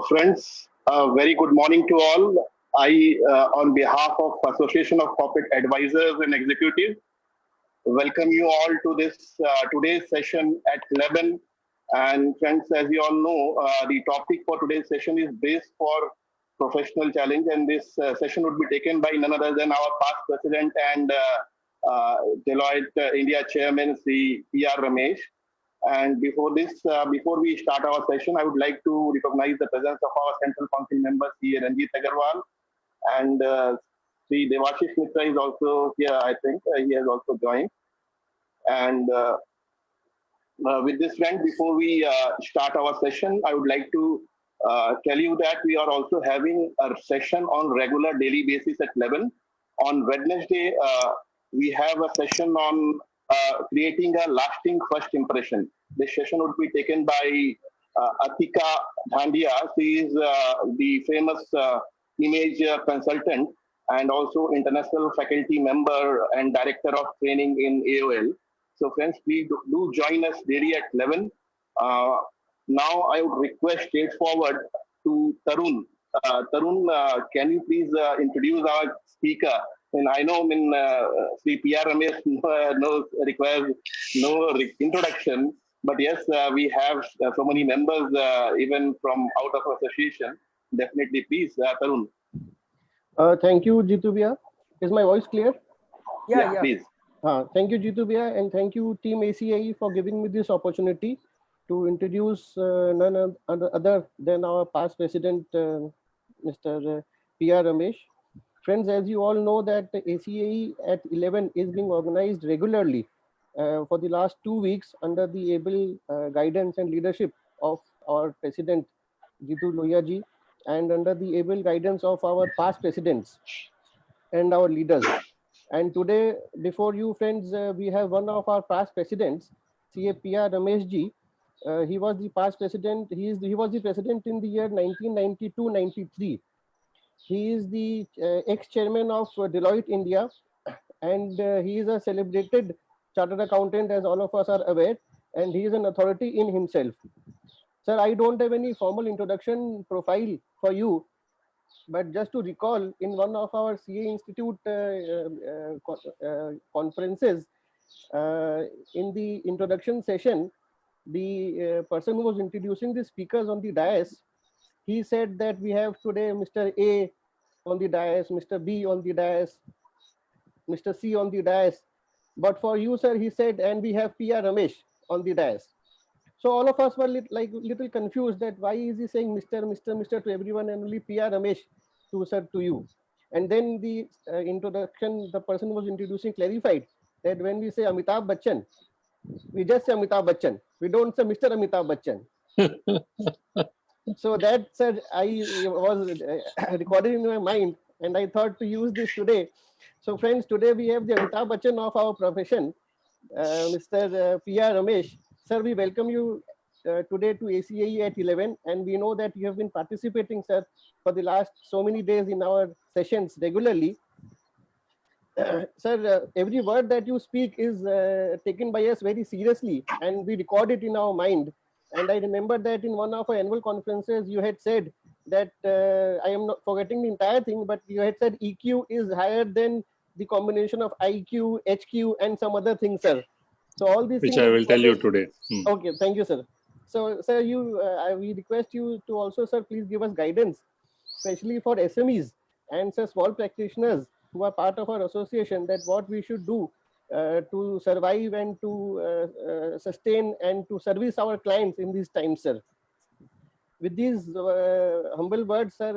Friends, very good morning to all. On behalf of Association of Corporate Advisors and Executives, welcome you all to this today's session at 11. And friends, as you all know, the topic for today's session is based for professional challenge, and this session would be taken by none other than our past president and Deloitte India chairman, Sri P.R. Ramesh. And before we start our session, I would like to recognize the presence of our Central Council member, C. Ranjit Agarwal, and Sri Devashish Mitra is also here, I think. He has also joined. And with this, friend, before we start our session, I would like to tell you that we are also having a session on regular daily basis at 11. On Wednesday, we have a session on creating a lasting first impression. This session would be taken by Acae Dhandia. She is the famous image consultant and also international faculty member and director of training in AOL. So friends, please do join us daily at 11. Now I would request straightforward to Tarun. Tarun, can you please introduce our speaker? And I know Sri P.R. Ramesh requires no introduction, but yes, we have so many members even from out of association. Definitely, please, Tarun. Thank you, Jitu Bhaiya. Is my voice clear? Yeah, please. Thank you, Jitu Bhaiya, and thank you, Team ACAE, for giving me this opportunity to introduce none other than our past president, Mr. P.R. Ramesh. Friends, as you all know that ACAE at 11 is being organized regularly for the last 2 weeks under the able guidance and leadership of our president, Jitu Lohia ji, and under the able guidance of our past presidents and our leaders. And today, before you friends, we have one of our past presidents, CA P.R. Ramesh ji. He was the past president. He was the president in the year 1992-93. He is the ex-chairman of Deloitte India, and he is a celebrated chartered accountant, as all of us are aware, and he is an authority in himself. Sir, I don't have any formal introduction profile for you, but just to recall, in one of our CA Institute conferences, in the introduction session, the person who was introducing the speakers on the dais, he said that we have today Mr. A on the dais, Mr. B on the dais, Mr. C on the dais. But for you, sir, he said, and we have P.R. Ramesh on the dais. So all of us were little confused that why is he saying Mr. to everyone and only P.R. Ramesh to you. And then the introduction, the person who was introducing clarified that when we say Amitabh Bachchan, we just say Amitabh Bachchan. We don't say Mr. Amitabh Bachchan. So that said, I was recorded in my mind, and I thought to use this today. So friends, today we have the Amitabh Bachchan of our profession, Mr. P.R. Ramesh. Sir, we welcome you today to ACAE at 11, and we know that you have been participating, sir, for the last so many days in our sessions regularly. Sir, every word that you speak is taken by us very seriously, and we record it in our mind. And I remember that in one of our annual conferences, you had said that I am not forgetting the entire thing, but you had said EQ is higher than the combination of IQ, HQ, and some other things, sir. So all these which things I will tell you today. Okay, thank you, sir. So, sir, we request you to also, sir, please give us guidance, especially for SMEs and sir, small practitioners who are part of our association, that what we should do to survive and to sustain and to service our clients in these times, sir. With these humble words, sir,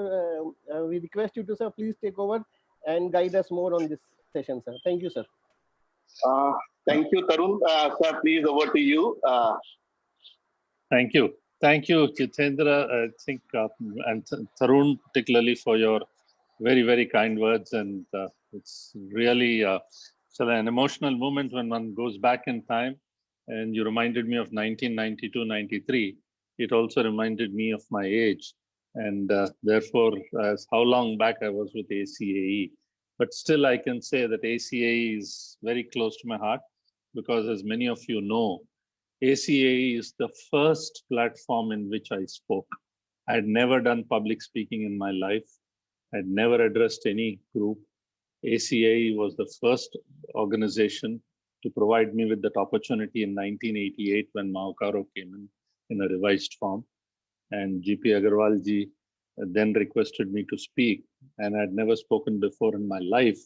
we request you to, sir, please take over and guide us more on this session, sir. Thank you, sir. Thank you, Tarun. Sir, please, over to you. Thank you. Thank you, Jitendra, I think, and Tarun, particularly for your very, very kind words. And it's really an emotional moment when one goes back in time. And you reminded me of 1992-93. It also reminded me of my age. And therefore, as how long back I was with ACAE. But still, I can say that ACAE is very close to my heart because, as many of you know, ACAE is the first platform in which I spoke. I had never done public speaking in my life. I had never addressed any group. ACA was the first organization to provide me with that opportunity in 1988 when Mahokaro came in a revised form. And GP Agarwal ji then requested me to speak, and I had never spoken before in my life.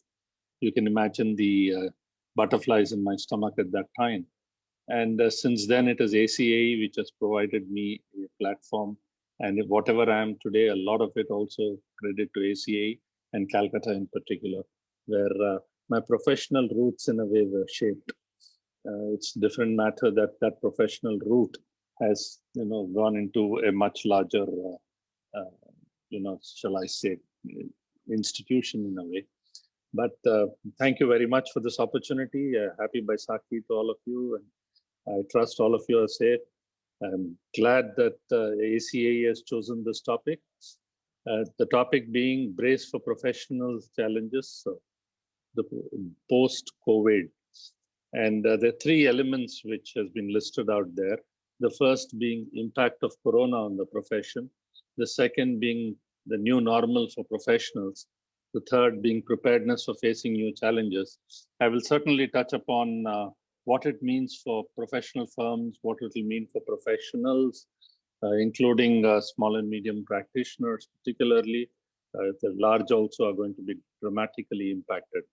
You can imagine the butterflies in my stomach at that time. And since then, it is ACA which has provided me a platform. And whatever I am today, a lot of it also credit to ACA and Calcutta in particular, where my professional roots in a way were shaped. It's a different matter that that professional route has, gone into a much larger, shall I say, institution in a way. But thank you very much for this opportunity. Happy Baisakhi to all of you. And I trust all of you are safe. I'm glad that ACA has chosen this topic. The topic being brace for professional challenges, the post-COVID. And there are three elements which has been listed out there. The first being impact of Corona on the profession. The second being the new normal for professionals. The third being preparedness for facing new challenges. I will certainly touch upon what it means for professional firms, what it will mean for professionals, including small and medium practitioners, particularly. The large also are going to be dramatically impacted.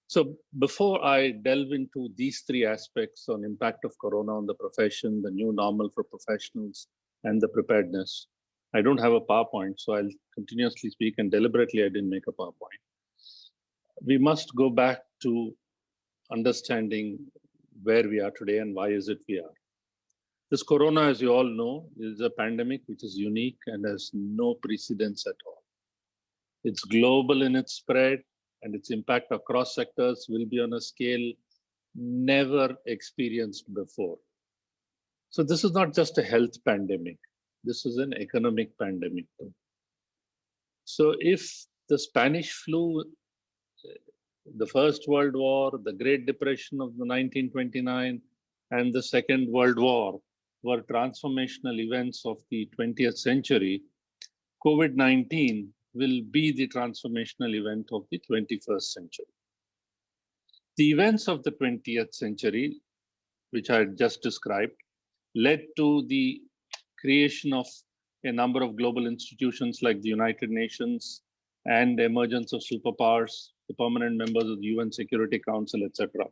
So before I delve into these three aspects on impact of Corona on the profession, the new normal for professionals, and the preparedness, I don't have a PowerPoint, so I'll continuously speak, and deliberately I didn't make a PowerPoint. We must go back to understanding where we are today and why is it we are. This Corona, as you all know, is a pandemic which is unique and has no precedence at all. It's global in its spread, and its impact across sectors will be on a scale never experienced before. So this is not just a health pandemic. This is an economic pandemic too. So if the Spanish flu, the First World War, the Great Depression of the 1929, and the Second World War were transformational events of the 20th century, COVID-19 will be the transformational event of the 21st century. The events of the 20th century, which I just described, led to the creation of a number of global institutions like the United Nations and the emergence of superpowers, the permanent members of the UN Security Council, etc.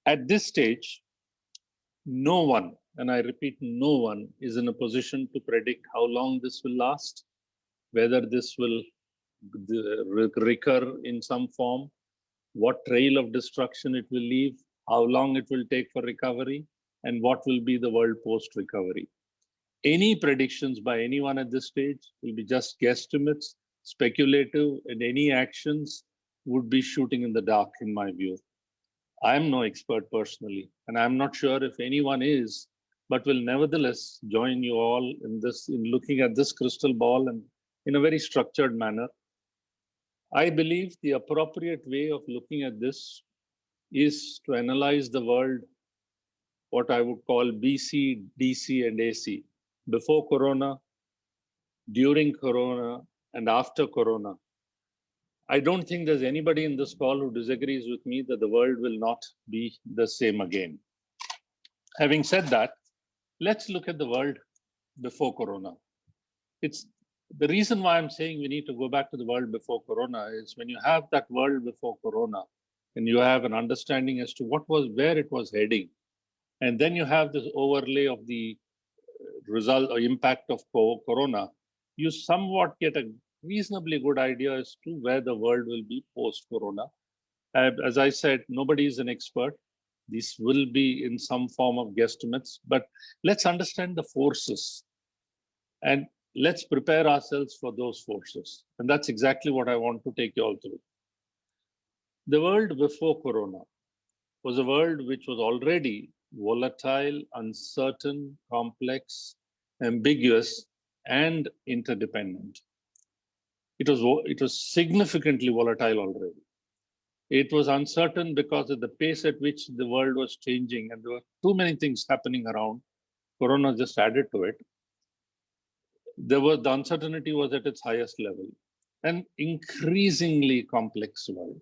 At this stage, no one, and I repeat, no one is in a position to predict how long this will last, whether this will recur in some form, what trail of destruction it will leave, how long it will take for recovery, and what will be the world post-recovery. Any predictions by anyone at this stage will be just guesstimates, speculative, and any actions would be shooting in the dark, in my view. I'm no expert personally, and I'm not sure if anyone is, but will nevertheless join you all in this, in looking at this crystal ball and in a very structured manner. I believe the appropriate way of looking at this is to analyze the world, what I would call BC, DC, and AC, before Corona, during Corona, and after Corona. I don't think there's anybody in this call who disagrees with me that the world will not be the same again. Having said that, let's look at the world before Corona. It's the reason why I'm saying we need to go back to the world before Corona is when you have that world before Corona and you have an understanding as to where it was heading, and then you have this overlay of the result or impact of Corona, you somewhat get a reasonably good idea as to where the world will be post-Corona. As I said, nobody is an expert. This will be in some form of guesstimates, but let's understand the forces and let's prepare ourselves for those forces. And that's exactly what I want to take you all through. The world before Corona was a world which was already volatile, uncertain, complex, ambiguous, and interdependent. It was significantly volatile already. It was uncertain because of the pace at which the world was changing, and there were too many things happening around. Corona just added to it. The uncertainty was at its highest level. An increasingly complex world.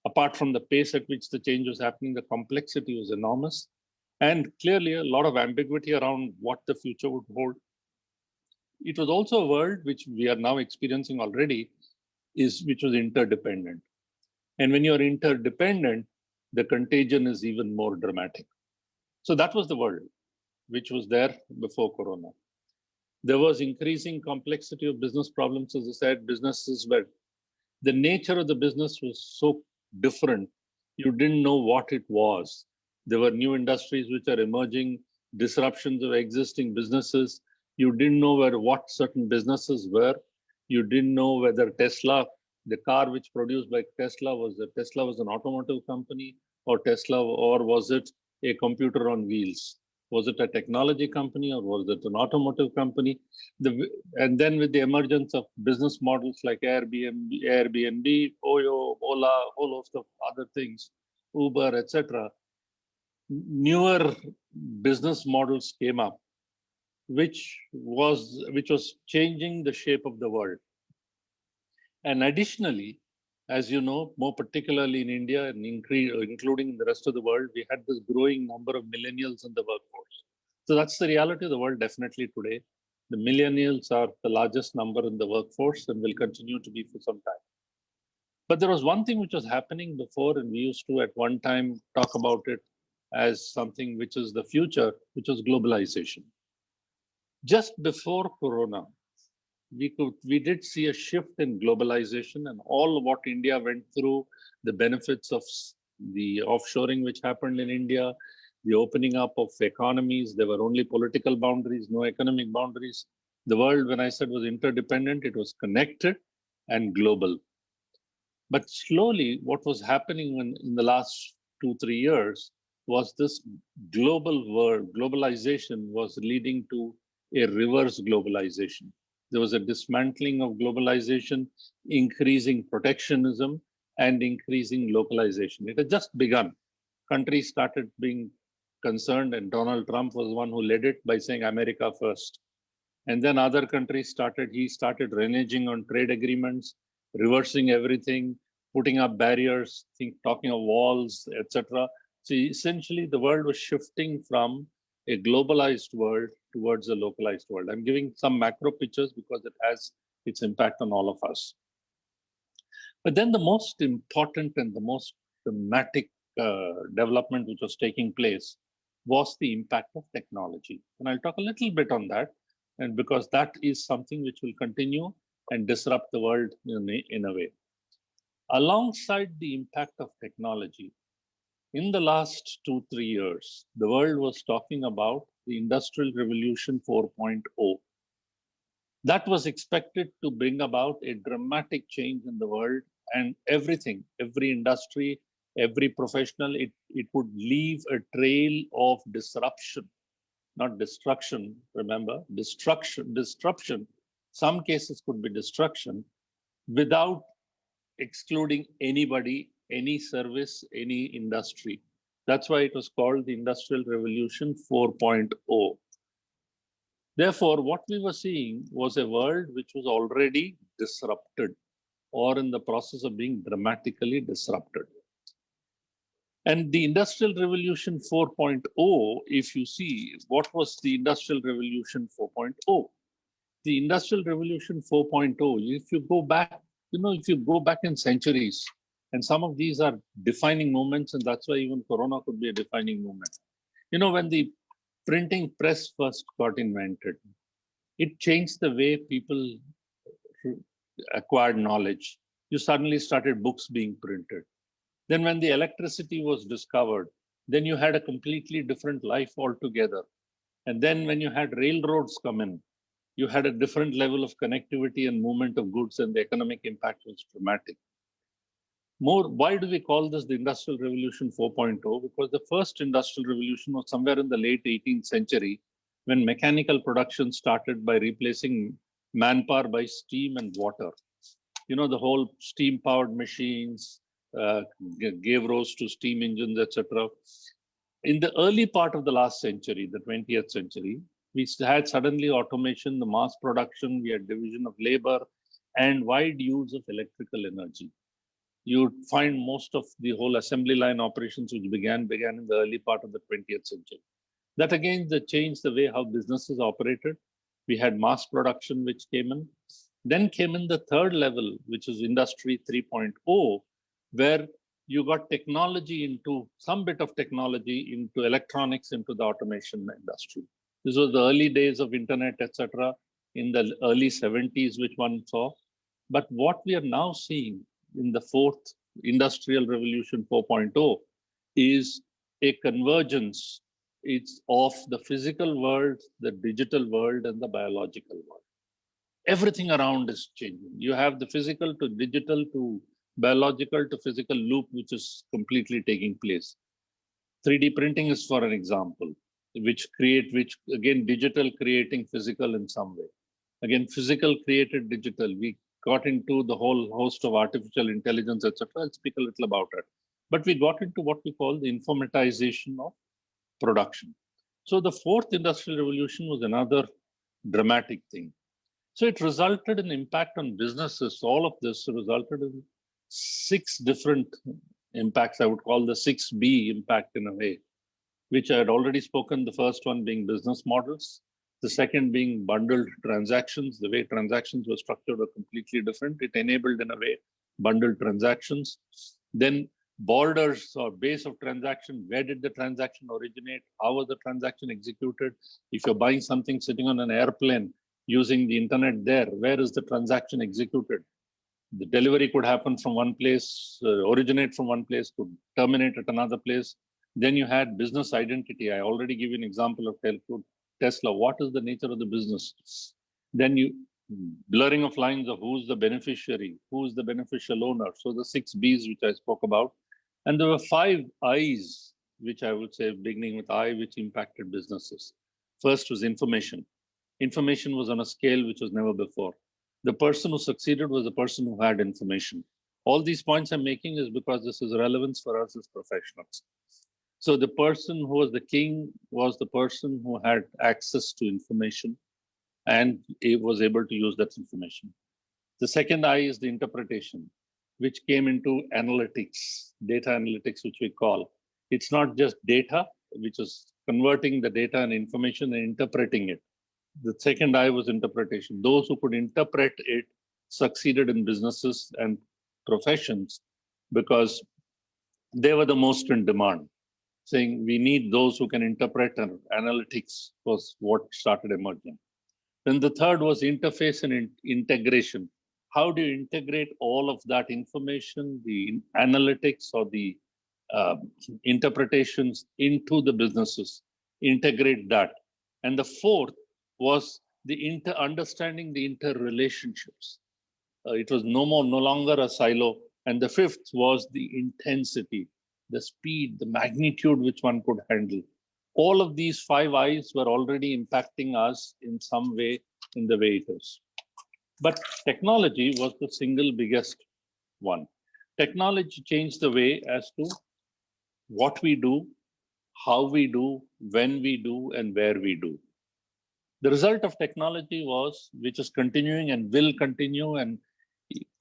Apart from the pace at which the change was happening, the complexity was enormous. And clearly a lot of ambiguity around what the future would hold. It was also a world which we are now experiencing already, which was interdependent. And when you're interdependent, the contagion is even more dramatic. So that was the world which was there before Corona. There was increasing complexity of business problems. As I said, businesses were, the nature of the business was so different. You didn't know what it was. There were new industries which are emerging, disruptions of existing businesses. You didn't know what certain businesses were. You didn't know whether Tesla, the car which produced by Tesla, was an automotive company, or was it a computer on wheels? Was it a technology company, or was it an automotive company? And then with the emergence of business models like Airbnb, Oyo, Ola, a whole host of other things, Uber, etc., newer business models came up, which was changing the shape of the world. And additionally, as you know, more particularly in India and including in the rest of the world, we had this growing number of millennials in the workforce. So that's the reality of the world definitely today. The millennials are the largest number in the workforce and will continue to be for some time. But there was one thing which was happening before, and we used to at one time talk about it as something which is the future, which was globalization. Just before Corona, we did see a shift in globalization, and all what India went through, the benefits of the offshoring which happened in India, the opening up of economies. There were only political boundaries, no economic boundaries. The world, when I said was interdependent, it was connected and global. But slowly, what was happening in the last 2-3 years was this global world, globalization was leading to a reverse globalization. There was a dismantling of globalization, increasing protectionism, and increasing localization. It had just begun. Countries started being concerned, and Donald Trump was the one who led it by saying America first. And then other countries he started reneging on trade agreements, reversing everything, putting up barriers, talking of walls, etc. So essentially, the world was shifting from a globalized world towards a localized world. I'm giving some macro pictures because it has its impact on all of us. But then the most important and the most dramatic development which was taking place was the impact of technology. And I'll talk a little bit on that, and because that is something which will continue and disrupt the world in a way. Alongside the impact of technology, in the last 2-3 years, the world was talking about the Industrial Revolution 4.0. That was expected to bring about a dramatic change in the world, and everything, every industry, every professional, it would leave a trail of disruption, not destruction, remember, disruption. Some cases could be destruction without excluding anybody, any service, any industry. That's why it was called the Industrial Revolution 4.0. Therefore, what we were seeing was a world which was already disrupted or in the process of being dramatically disrupted. And the Industrial Revolution 4.0, if you see, what was the Industrial Revolution 4.0? The Industrial Revolution 4.0, if you go back, if you go back in centuries, and some of these are defining moments, and that's why even Corona could be a defining moment. When the printing press first got invented, it changed the way people acquired knowledge. You suddenly started books being printed. Then when the electricity was discovered, then you had a completely different life altogether. And then when you had railroads come in, you had a different level of connectivity and movement of goods, and the economic impact was dramatic. Why do we call this the Industrial Revolution 4.0? Because the first Industrial Revolution was somewhere in the late 18th century, when mechanical production started by replacing manpower by steam and water. The whole steam-powered machines gave rise to steam engines, etc. In the early part of the last century, the 20th century, We had suddenly automation, the mass production, we had division of labor, and wide use of electrical energy. You'd find most of the whole assembly line operations which began in the early part of the 20th century. That again, changed the way how businesses operated. We had mass production which came in. Then came in the third level, which is Industry 3.0, where you got technology into, some bit of technology into electronics, into the automation industry. This was the early days of internet, etc., in the early 70s, which one saw. But what we are now seeing in the fourth industrial revolution 4.0 is a convergence. It's of the physical world, the digital world, and the biological world. Everything around is changing. You have the physical to digital to biological to physical loop, which is completely taking place. 3D printing is for an example, which again, digital creating physical in some way. Again, physical created digital. We got into the whole host of artificial intelligence, etc. I'll speak a little about it. But we got into what we call the informatization of production. So the fourth industrial revolution was another dramatic thing. So it resulted in impact on businesses. All of this resulted in 6 different impacts. I would call the 6B impact in a way, which I had already spoken. The first one being business models. The second being bundled transactions. The way transactions were structured were completely different. It enabled, in a way, bundled transactions. Then borders or base of transaction. Where did the transaction originate? How was the transaction executed? If you're buying something sitting on an airplane using the internet there, where is the transaction executed? The delivery could happen from one place, originate from one place, could terminate at another place. Then you had business identity. I already give you an example of Tesla. What is the nature of the business? Then blurring of lines of who's the beneficiary, who's the beneficial owner. So the 6 B's which I spoke about. And there were 5 I's, which I would say beginning with I, which impacted businesses. First was information. Information was on a scale which was never before. The person who succeeded was the person who had information. All these points I'm making is because this is relevance for us as professionals. So the person who was the king was the person who had access to information and he was able to use that information. The second I is the interpretation, which came into analytics, data analytics, which we call. It's not just data, which is converting the data and information and interpreting it. The second I was interpretation. Those who could interpret it succeeded in businesses and professions because they were the most in demand. Saying we need those who can interpret, and analytics was what started emerging. Then the third was interface and integration. How do you integrate all of that information, the analytics or the interpretations into the businesses, integrate that. And the fourth was the understanding the interrelationships. It was no longer a silo. And the fifth was the intensity, the speed, the magnitude which one could handle. All of these 5 I's were already impacting us in some way in the way it is. But technology was the single biggest one. Technology changed the way as to what we do, how we do, when we do, and where we do. The result of technology was, which is continuing and will continue, and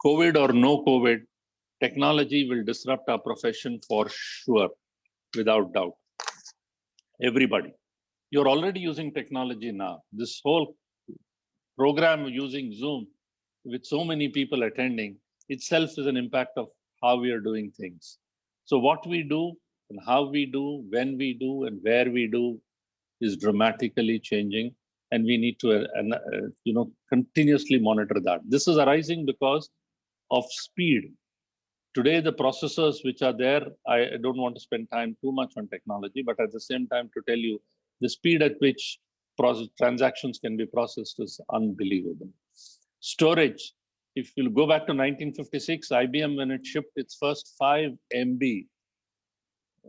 COVID or no COVID, technology will disrupt our profession for sure, without doubt. Everybody. You're already using technology now. This whole program using Zoom with so many people attending itself is an impact of how we are doing things. So what we do and how we do, when we do, and where we do is dramatically changing. And we need to continuously monitor that. This is arising because of speed. Today, the processors which are there, I don't want to spend time too much on technology, but at the same time to tell you, the speed at which transactions can be processed is unbelievable. Storage, if you go back to 1956, IBM, when it shipped its first 5 MB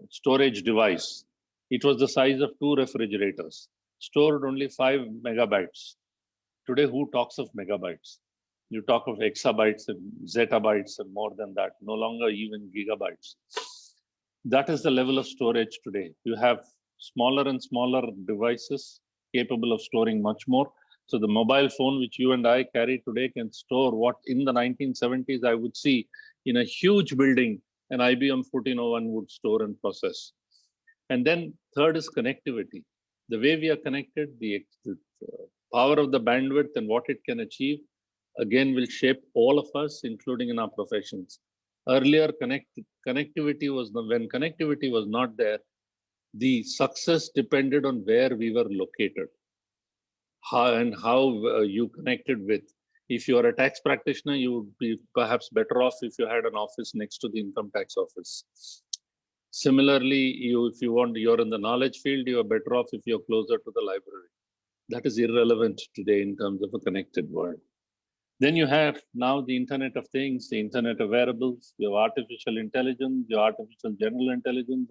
storage device, it was the size of 2 refrigerators, stored only 5 megabytes. Today, who talks of megabytes? You talk of exabytes and zettabytes and more than that, no longer even gigabytes. That is the level of storage today. You have smaller and smaller devices capable of storing much more. So the mobile phone which you and I carry today can store what in the 1970s I would see in a huge building an IBM 1401 would store and process. And then third is connectivity. The way we are connected, the power of the bandwidth and what it can achieve, again, will shape all of us, including in our professions. Earlier, connectivity was when connectivity was not there, the success depended on where we were located, how you connected with. If you are a tax practitioner, you would be perhaps better off if you had an office next to the income tax office. Similarly, if you're in the knowledge field, you are better off if you're closer to the library. That is irrelevant today in terms of a connected world. Then you have now the Internet of Things, the Internet of Wearables, you have artificial intelligence, your artificial general intelligence,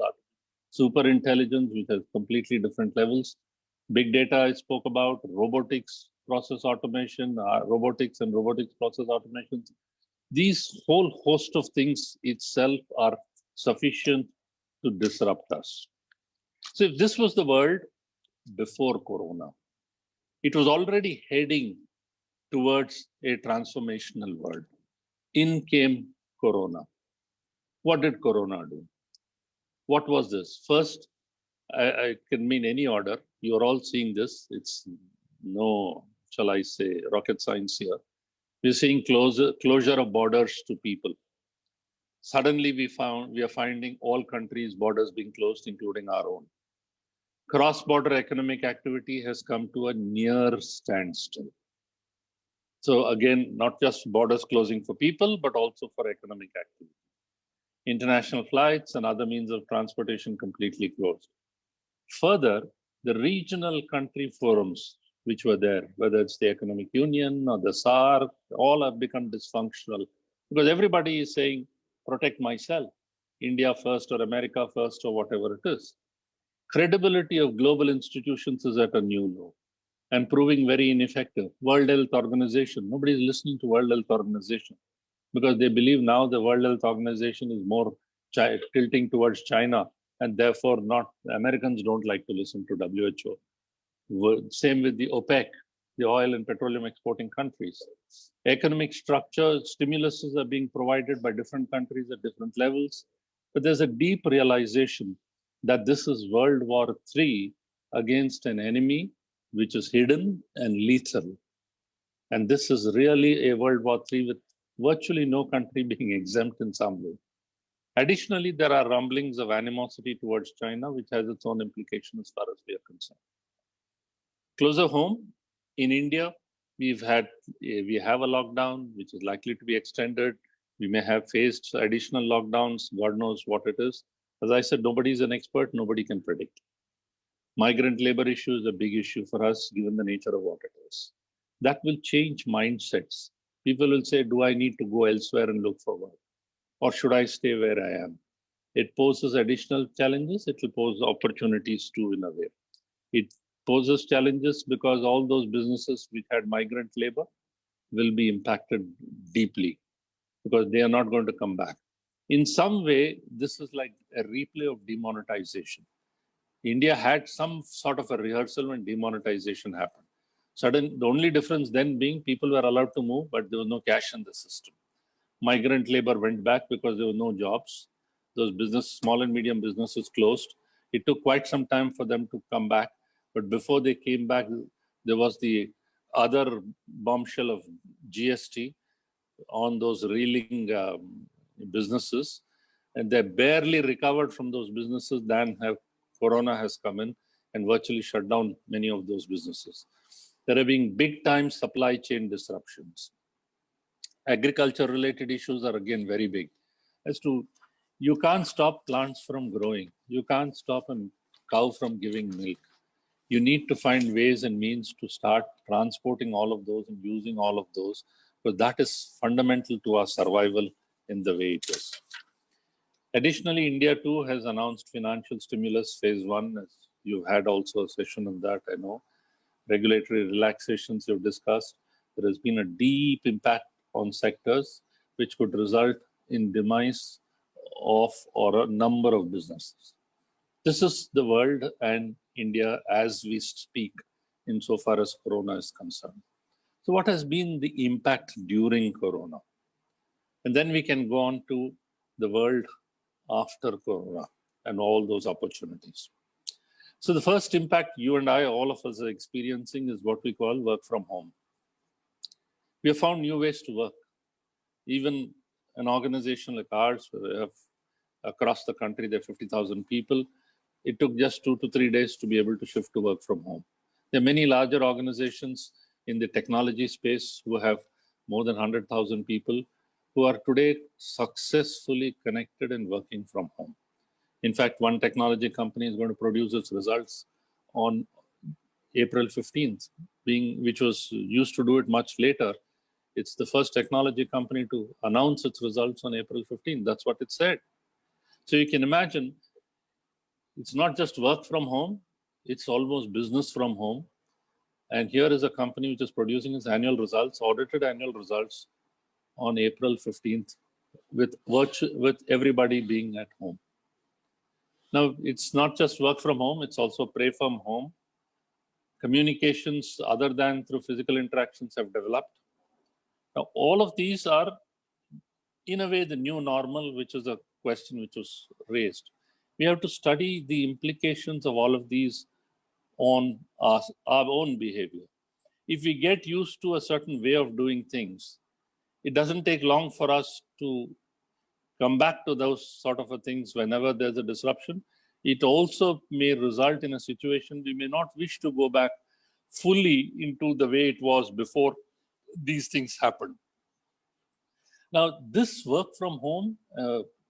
super intelligence, which has completely different levels. Big data I spoke about, robotics, process automation, robotics and robotics process automation. These whole host of things itself are sufficient to disrupt us. So if this was the world before Corona, it was already heading towards a transformational world. In came Corona. What did Corona do? What was this? First, I can mean any order. You're all seeing this. It's no, shall I say, rocket science here. We're seeing closure of borders to people. Suddenly we are finding all countries' borders being closed, including our own. Cross-border economic activity has come to a near standstill. So again, not just borders closing for people, but also for economic activity. International flights and other means of transportation completely closed. Further, the regional country forums which were there, whether it's the Economic Union or the SAARC, all have become dysfunctional because everybody is saying, protect myself, India first or America first or whatever it is. Credibility of global institutions is at a new low and proving very ineffective. World Health Organization, nobody is listening to World Health Organization because they believe now the World Health Organization is more tilting towards China and therefore not, Americans don't like to listen to WHO. Same with the OPEC, the oil and petroleum exporting countries. Economic structure, stimuluses are being provided by different countries at different levels, but there's a deep realization that this is World War III against an enemy which is hidden and lethal. And this is really a World War III with virtually no country being exempt in some way. Additionally, there are rumblings of animosity towards China, which has its own implication as far as we are concerned. Closer home, in India, we have a lockdown, which is likely to be extended. We may have faced additional lockdowns, God knows what it is. As I said, nobody is an expert, nobody can predict. Migrant labor issue is a big issue for us, given the nature of what it is. That will change mindsets. People will say, do I need to go elsewhere and look for work? Or should I stay where I am? It poses additional challenges. It will pose opportunities too, in a way. It poses challenges because all those businesses which had migrant labor will be impacted deeply because they are not going to come back. In some way, this is like a replay of demonetization. India had some sort of a rehearsal when demonetization happened. The only difference then being people were allowed to move, but there was no cash in the system. Migrant labor went back because there were no jobs. Those small and medium businesses closed. It took quite some time for them to come back. But before they came back, there was the other bombshell of GST on those reeling businesses. And they barely recovered from those businesses. Then Corona has come in and virtually shut down many of those businesses. There have been big time supply chain disruptions. Agriculture related issues are again very big. You can't stop plants from growing. You can't stop a cow from giving milk. You need to find ways and means to start transporting all of those and using all of those, because that is fundamental to our survival in the way it is. Additionally, India too has announced financial stimulus phase 1. As you've had also a session on that, I know. Regulatory relaxations you've discussed. There has been a deep impact on sectors which could result in demise of or a number of businesses. This is the world and India as we speak. insofar as Corona is concerned. So what has been the impact during Corona? And then we can go on to the world after Corona and all those opportunities. So the first impact you and I, all of us are experiencing is what we call work from home. We have found new ways to work. Even an organization like ours, where we have across the country, there are 50,000 people. It took just 2 to 3 days to be able to shift to work from home. There are many larger organizations in the technology space who have more than 100,000 people who are today successfully connected and working from home. In fact, one technology company is going to produce its results on April 15th, which was used to do it much later. It's the first technology company to announce its results on April 15th. That's what it said. So you can imagine, it's not just work from home, it's almost business from home. And here is a company which is producing its annual results, audited annual results on April 15th, with everybody being at home. Now, it's not just work from home, it's also pray from home. Communications other than through physical interactions have developed. Now, all of these are, in a way, the new normal, which is a question which was raised. We have to study the implications of all of these on our own behavior. If we get used to a certain way of doing things, it doesn't take long for us to come back to those sort of things whenever there's a disruption. It also may result in a situation we may not wish to go back fully into the way it was before these things happened. Now, this work from home,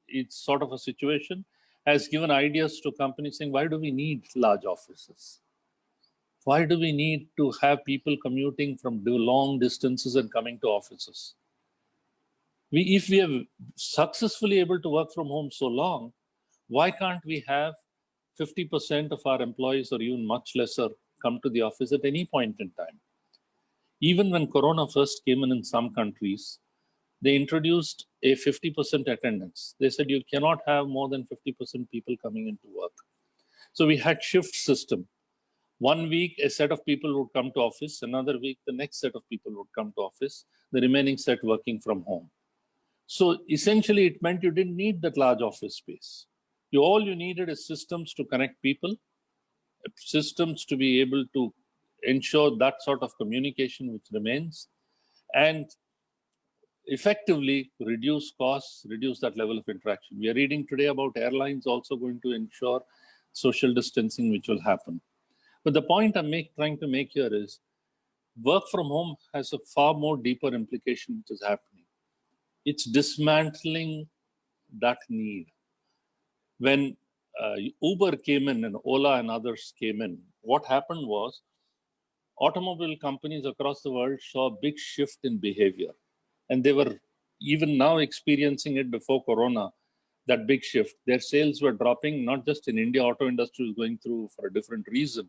it's sort of a situation, has given ideas to companies saying, why do we need large offices? Why do we need to have people commuting from long distances and coming to offices? If we are successfully able to work from home so long, why can't we have 50% of our employees or even much lesser come to the office at any point in time? Even when Corona first came in some countries, they introduced a 50% attendance. They said you cannot have more than 50% people coming into work. So we had shift system. 1 week, a set of people would come to office. Another week, the next set of people would come to office. The remaining set working from home. So essentially, it meant you didn't need that large office space. All you needed is systems to connect people, systems to be able to ensure that sort of communication which remains, and effectively reduce costs, reduce that level of interaction. We are reading today about airlines also going to ensure social distancing, which will happen. But the point I'm trying to make here is work from home has a far more deeper implication which is happening. It's dismantling that need. When Uber came in and Ola and others came in, what happened was automobile companies across the world saw a big shift in behavior. And they were even now experiencing it before Corona, that big shift. Their sales were dropping, not just in India, auto industry was going through for a different reason,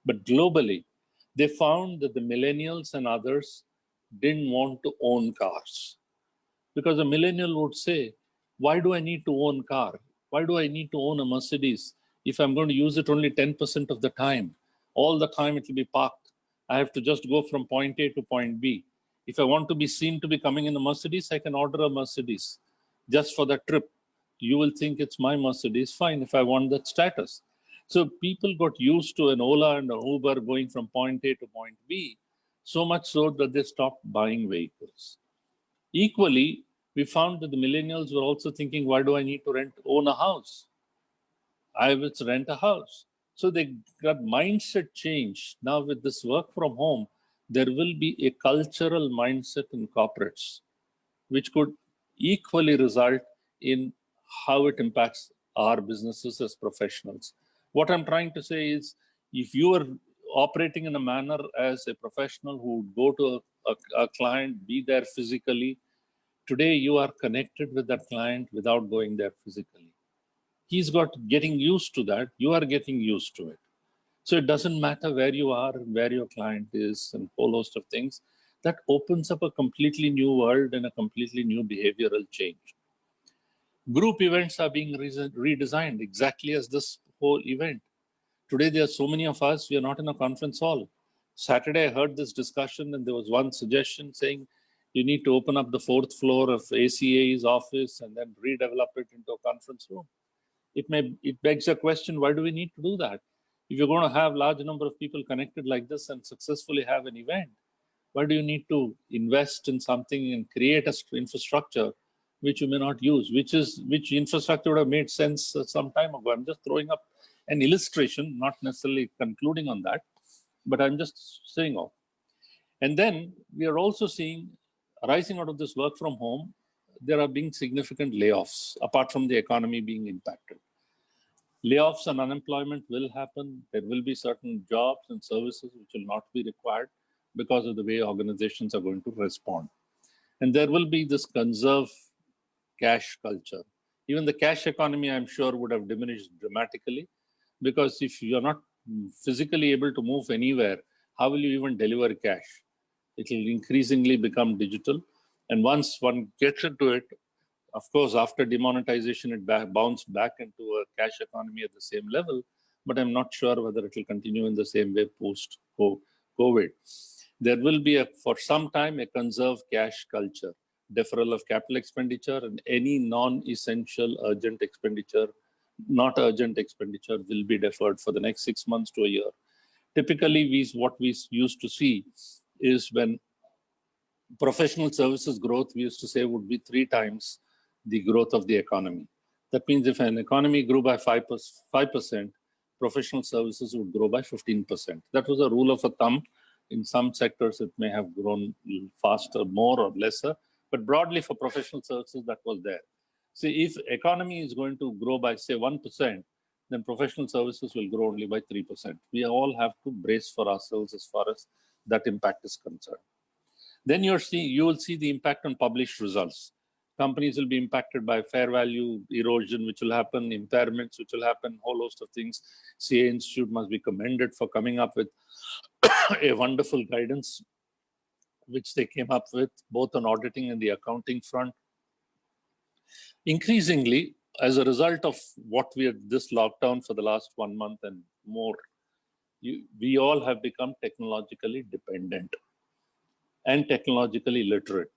but globally. They found that the millennials and others didn't want to own cars. Because a millennial would say, why do I need to own a car? Why do I need to own a Mercedes if I'm going to use it only 10% of the time? All the time it will be parked. I have to just go from point A to point B. If I want to be seen to be coming in a Mercedes, I can order a Mercedes just for that trip. You will think it's my Mercedes, fine, if I want that status. So people got used to an Ola and an Uber going from point A to point B, so much so that they stopped buying vehicles. Equally, we found that the millennials were also thinking, why do I need to own a house? I will rent a house. So they got mindset change. Now with this work from home, there will be a cultural mindset in corporates, which could equally result in how it impacts our businesses as professionals. What I'm trying to say is, if you are operating in a manner as a professional who would go to a client, be there physically, today you are connected with that client without going there physically. He's getting used to that. You are getting used to it. So it doesn't matter where you are, where your client is, and a whole host of things. That opens up a completely new world and a completely new behavioral change. Group events are being redesigned exactly as this whole event. Today, there are so many of us, we are not in a conference hall. Saturday, I heard this discussion, and there was one suggestion saying you need to open up the 4th floor of ACA's office and then redevelop it into a conference room. It begs a question, why do we need to do that? If you're going to have large number of people connected like this and successfully have an event, why do you need to invest in something and create a infrastructure which you may not use, which infrastructure would have made sense some time ago? I'm just throwing up an illustration, not necessarily concluding on that, but I'm just saying off. And then we are also seeing, arising out of this work from home, there are being significant layoffs, apart from the economy being impacted. Layoffs and unemployment will happen. There will be certain jobs and services which will not be required because of the way organizations are going to respond. And there will be this conserve cash culture. Even the cash economy, I'm sure, would have diminished dramatically, because if you're not physically able to move anywhere, how will you even deliver cash? It will increasingly become digital. And once one gets into it, of course, after demonetization, it bounced back into a cash economy at the same level, but I'm not sure whether it will continue in the same way post-COVID. There will be, for some time, a conserve cash culture, deferral of capital expenditure, and any non-essential urgent expenditure, not urgent expenditure, will be deferred for the next 6 months to a year. Typically, what we used to see is when professional services growth, we used to say, would be 3 times the growth of the economy. That means if an economy grew by 5%, professional services would grow by 15%. That was a rule of thumb. In some sectors, it may have grown faster, more or lesser, but broadly for professional services, that was there. See, if economy is going to grow by, say, 1%, then professional services will grow only by 3%. We all have to brace for ourselves as far as that impact is concerned. Then you will see the impact on published results. Companies will be impacted by fair value erosion, which will happen, impairments, which will happen, a whole host of things. CA Institute must be commended for coming up with a wonderful guidance, which they came up with both on auditing and the accounting front. Increasingly, as a result of what this lockdown for the last 1 month and more, we all have become technologically dependent and technologically literate,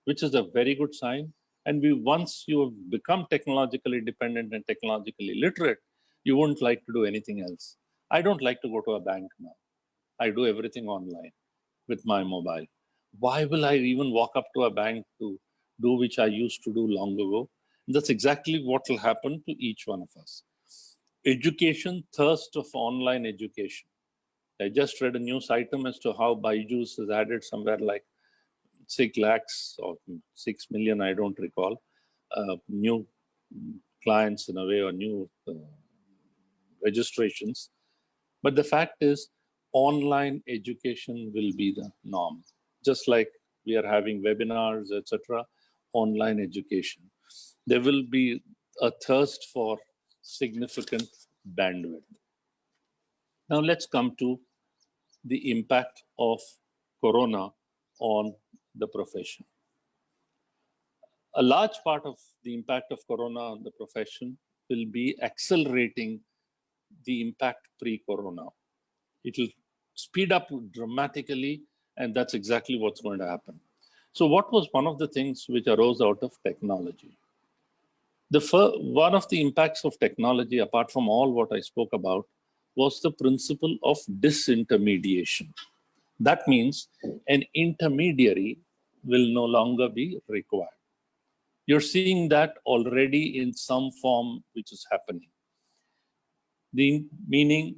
which is a very good sign. And once you have become technologically dependent and technologically literate, you wouldn't like to do anything else. I don't like to go to a bank now. I do everything online with my mobile. Why will I even walk up to a bank to do which I used to do long ago? And that's exactly what will happen to each one of us. Education, thirst of online education. I just read a news item as to how Byju's has added somewhere like 6 lakhs or 6 million, I don't recall, new clients in a way, or new registrations. But the fact is, online education will be the norm. Just like we are having webinars, etc., online education. There will be a thirst for significant bandwidth. Now let's come to the impact of Corona on the profession. A large part of the impact of Corona on the profession will be accelerating the impact pre-Corona. It will speed up dramatically, and that's exactly what's going to happen. So what was one of the things which arose out of technology? One of the impacts of technology, apart from all what I spoke about, was the principle of disintermediation. That means an intermediary will no longer be required. You're seeing that already in some form which is happening. Meaning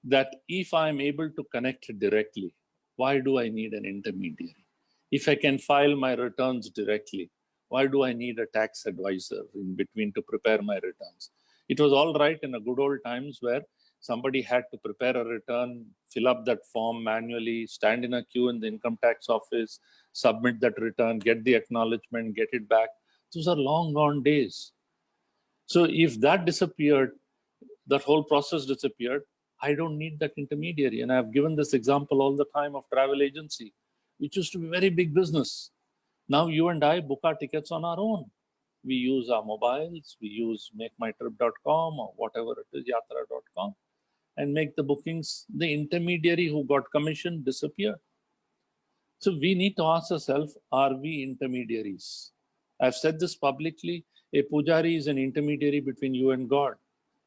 that if I'm able to connect directly, why do I need an intermediary? If I can file my returns directly, why do I need a tax advisor in between to prepare my returns? It was all right in the good old times where somebody had to prepare a return, fill up that form manually, stand in a queue in the income tax office, submit that return, get the acknowledgement, get it back. Those are long gone days. So if that disappeared, that whole process disappeared, I don't need that intermediary. And I've given this example all the time of travel agency, which used to be very big business. Now you and I book our tickets on our own. We use our mobiles, we use makemytrip.com or whatever it is, yatra.com. and make the bookings, the intermediary who got commission disappeared. So we need to ask ourselves, are we intermediaries? I've said this publicly. A pujari is an intermediary between you and God.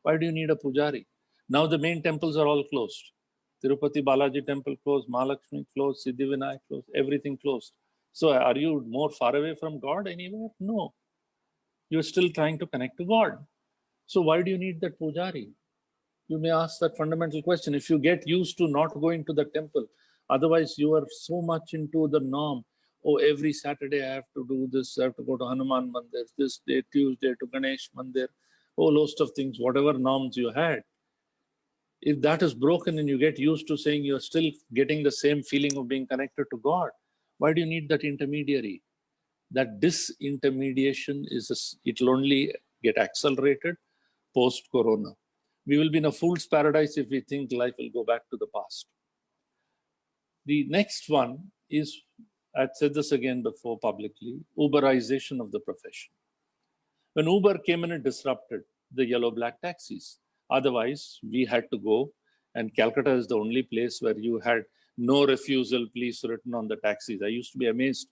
Why do you need a pujari? Now the main temples are all closed. Tirupati Balaji temple closed, Mahalakshmi closed, Siddhivinayak closed, everything closed. So are you more far away from God anywhere? No. You're still trying to connect to God. So why do you need that pujari? You may ask that fundamental question. If you get used to not going to the temple, otherwise you are so much into the norm. Oh, every Saturday I have to do this, I have to go to Hanuman Mandir, this day, Tuesday to Ganesh Mandir, whole host of things, whatever norms you had. If that is broken and you get used to saying you're still getting the same feeling of being connected to God, why do you need that intermediary? That disintermediation it'll only get accelerated post-corona. We will be in a fool's paradise if we think life will go back to the past. The next one is, I've said this again before publicly, Uberization of the profession. When Uber came in and disrupted the yellow-black taxis, otherwise we had to go, and Calcutta is the only place where you had no refusal, please, written on the taxis. I used to be amazed.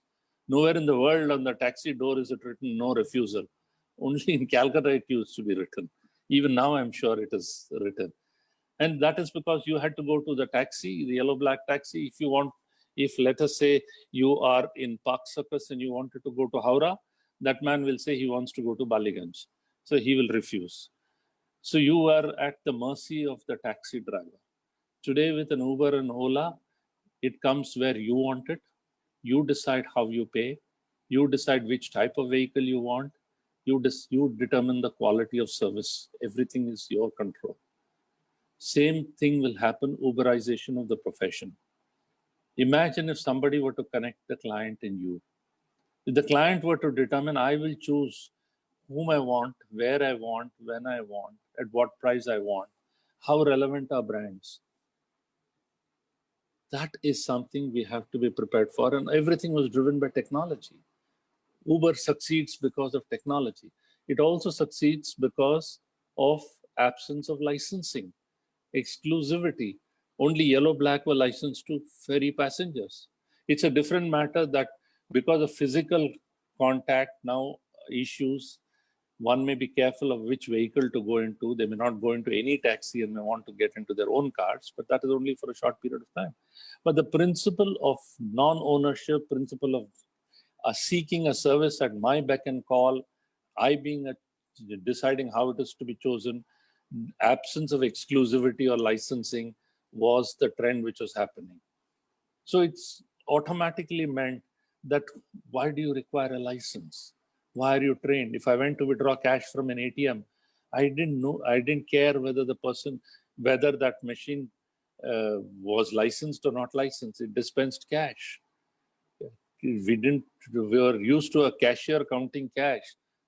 Nowhere in the world on the taxi door is it written no refusal. Only in Calcutta it used to be written. Even now I'm sure it is written. And that is because you had to go to the taxi, the yellow-black taxi. If let us say you are in Park Circus and you wanted to go to Howrah, that man will say he wants to go to Baliganj. So he will refuse. So you are at the mercy of the taxi driver. Today with an Uber and Ola, it comes where you want it. You decide how you pay. You decide which type of vehicle you want. You determine the quality of service. Everything is your control. Same thing will happen, Uberization of the profession. Imagine if somebody were to connect the client and you. If the client were to determine, I will choose whom I want, where I want, when I want, at what price I want, how relevant are brands. That is something we have to be prepared for, and everything was driven by technology. Uber succeeds because of technology. It also succeeds because of absence of licensing, exclusivity. Only yellow-black were licensed to ferry passengers. It's a different matter that because of physical contact now issues, one may be careful of which vehicle to go into. They may not go into any taxi and may want to get into their own cars, but that is only for a short period of time. But the principle of non-ownership, principle of seeking a service at my beck and call, I being deciding how it is to be chosen, absence of exclusivity or licensing was the trend which was happening. So it's automatically meant that why do you require a license? Why are you trained? If I went to withdraw cash from an ATM, I didn't care whether that machine was licensed or not licensed. It dispensed cash. We were used to a cashier counting cash.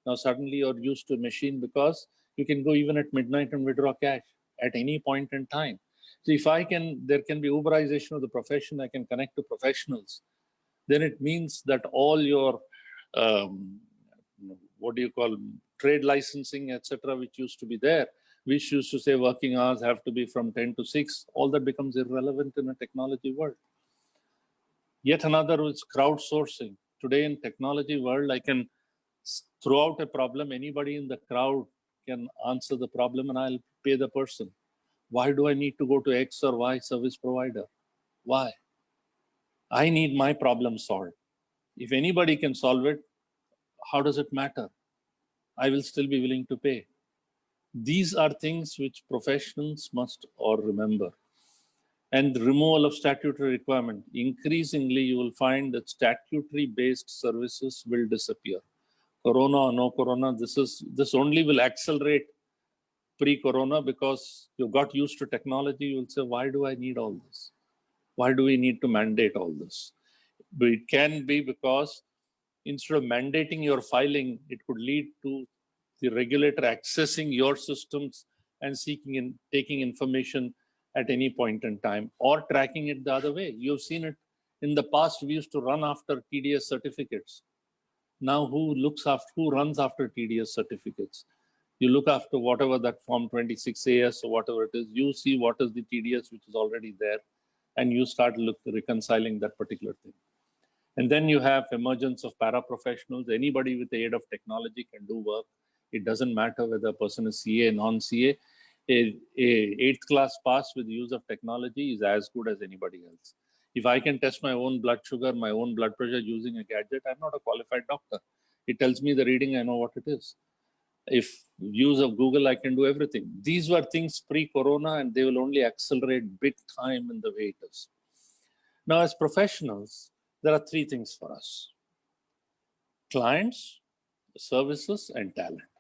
Now suddenly you're used to a machine because you can go even at midnight and withdraw cash at any point in time. So if there can be Uberization of the profession, I can connect to professionals. Then it means that all your, trade licensing, etc., which used to be there, which used to say working hours have to be from 10 to 6, all that becomes irrelevant in a technology world. Yet another is crowdsourcing. Today in technology world, I can throw out a problem. Anybody in the crowd can answer the problem and I'll pay the person. Why do I need to go to X or Y service provider? Why? I need my problem solved. If anybody can solve it, how does it matter? I will still be willing to pay. These are things which professionals must or remember. And the removal of statutory requirement. Increasingly, you will find that statutory-based services will disappear. Corona or no corona, this only will accelerate pre-corona because you got used to technology. You will say, why do I need all this? Why do we need to mandate all this? But it can be because instead of mandating your filing, it could lead to the regulator accessing your systems and taking information at any point in time or tracking it the other way. You've seen it in the past. We used to run after TDS certificates. Now who runs after TDS certificates? You look after whatever that Form 26AS or whatever it is, you see what is the TDS which is already there, and you start reconciling that particular thing. And then you have emergence of paraprofessionals. Anybody with the aid of technology can do work. It doesn't matter whether a person is CA, non-CA. A 8th class pass with the use of technology is as good as anybody else. If I can test my own blood sugar, my own blood pressure using a gadget, I'm not a qualified doctor. It tells me the reading, I know what it is. If use of Google, I can do everything. These were things pre-corona, and they will only accelerate big time in the way it is. Now, as professionals, there are three things for us: clients, services, and talent.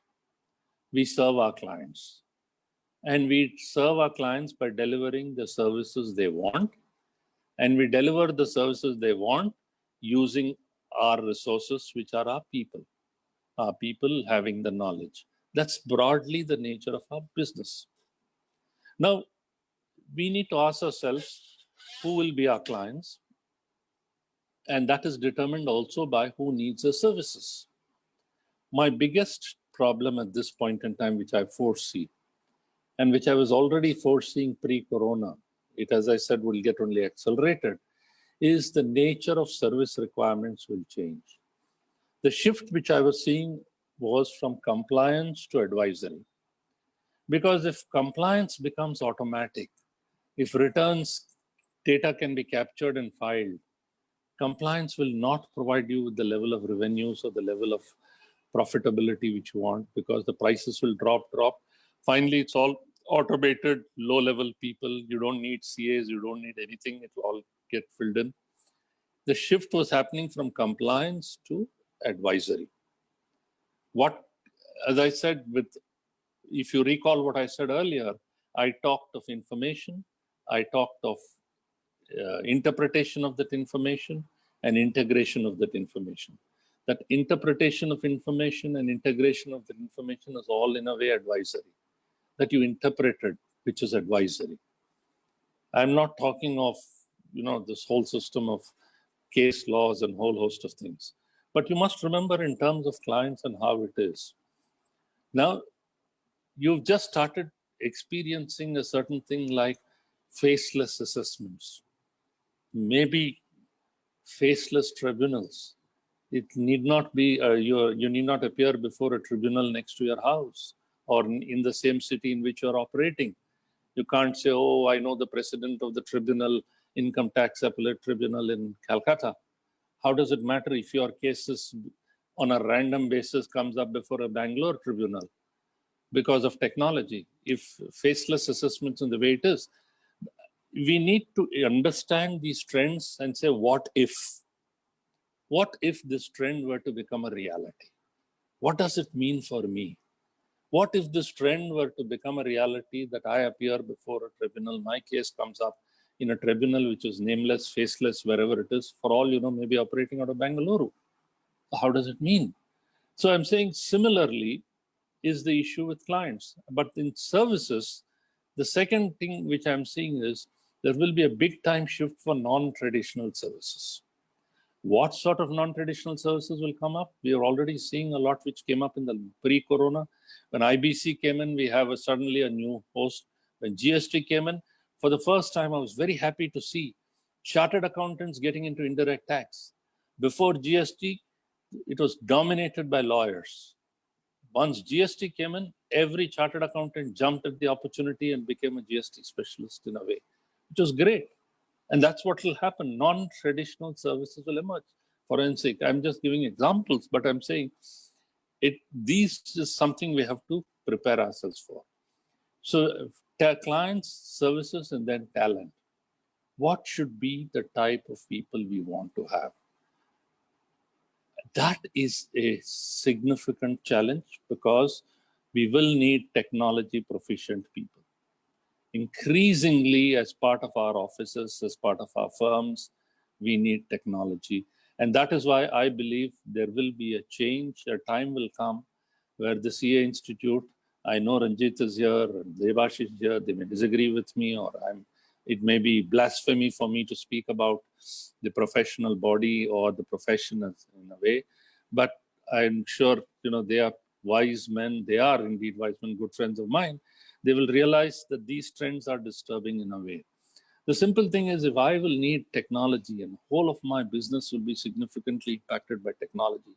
We serve our clients, and we serve our clients by delivering the services they want, and we deliver the services they want using our resources, which are our people having the knowledge. That's broadly the nature of our business. Now, we need to ask ourselves, who will be our clients? And that is determined also by who needs the services. My biggest problem at this point in time, which I foresee, and which I was already foreseeing pre-corona, it, as I said, will get only accelerated, is the nature of service requirements will change. The shift which I was seeing was from compliance to advisory. Because if compliance becomes automatic, if returns data can be captured and filed, compliance will not provide you with the level of revenues or the level of profitability which you want, because the prices will drop. Finally, it's all automated, low-level people. You don't need CAs, you don't need anything. It will all get filled in. The shift was happening from compliance to advisory. What, as I said, if you recall what I said earlier, I talked of information, I talked of interpretation of that information and integration of that information. That interpretation of information and integration of that information is all in a way advisory. That you interpreted, which is advisory. I'm not talking of, this whole system of case laws and whole host of things. But you must remember in terms of clients and how it is. Now, you've just started experiencing a certain thing like faceless assessments, maybe faceless tribunals. It need not be, you need not appear before a tribunal next to your house or in the same city in which you're operating. You can't say, oh, I know the president of the tribunal, income tax appellate tribunal in Calcutta. How does it matter if your case is on a random basis comes up before a Bangalore tribunal? Because of technology, if faceless assessments in the way it is, we need to understand these trends and say, what if? What if this trend were to become a reality? What does it mean for me? What if this trend were to become a reality that I appear before a tribunal, my case comes up in a tribunal which is nameless, faceless, wherever it is, for all you know, maybe operating out of Bangalore? How does it mean? So I'm saying similarly is the issue with clients. But in services, the second thing which I'm seeing is there will be a big time shift for non-traditional services. What sort of non-traditional services will come up? We are already seeing a lot which came up in the pre-corona. When IBC came in, we have suddenly a new host. When GST came in, for the first time, I was very happy to see chartered accountants getting into indirect tax. Before GST, it was dominated by lawyers. Once GST came in, every chartered accountant jumped at the opportunity and became a GST specialist in a way, which was great. And that's what will happen. Non-traditional services will emerge. Forensic, I'm just giving examples, but I'm saying these is something we have to prepare ourselves for. So clients, services, and then talent. What should be the type of people we want to have? That is a significant challenge because we will need technology proficient people. Increasingly, as part of our offices, as part of our firms, we need technology. And that is why I believe there will be a change. A time will come where the CA Institute, I know Ranjit is here, and Debash is here, they may disagree with me, or it may be blasphemy for me to speak about the professional body or the profession in a way. But I'm sure they are wise men, they are indeed wise men, good friends of mine, they will realize that these trends are disturbing in a way. The simple thing is, if I will need technology and whole of my business will be significantly impacted by technology,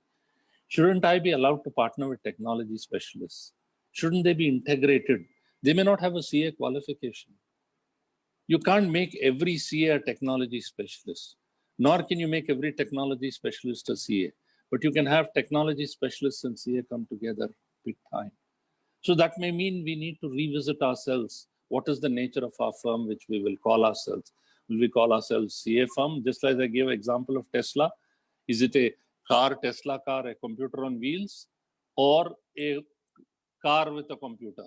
shouldn't I be allowed to partner with technology specialists? Shouldn't they be integrated? They may not have a CA qualification. You can't make every CA a technology specialist, nor can you make every technology specialist a CA. But you can have technology specialists and CA come together big time. So that may mean we need to revisit ourselves. What is the nature of our firm, which we will call ourselves? Will we call ourselves CA firm? Just like I gave example of Tesla. Is it a car, Tesla car, a computer on wheels, or a car with a computer?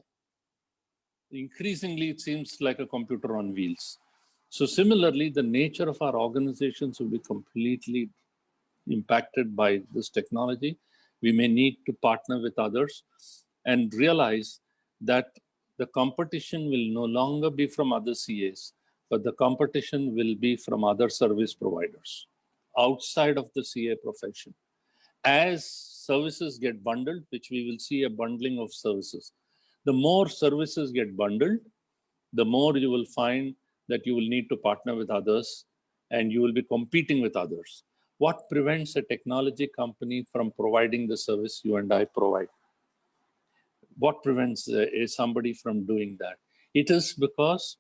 Increasingly, it seems like a computer on wheels. So similarly, the nature of our organizations will be completely impacted by this technology. We may need to partner with others and realize that the competition will no longer be from other CAs, but the competition will be from other service providers outside of the CA profession. As services get bundled, which we will see a bundling of services, the more services get bundled, the more you will find that you will need to partner with others and you will be competing with others. What prevents a technology company from providing the service you and I provide? What prevents somebody from doing that? It is because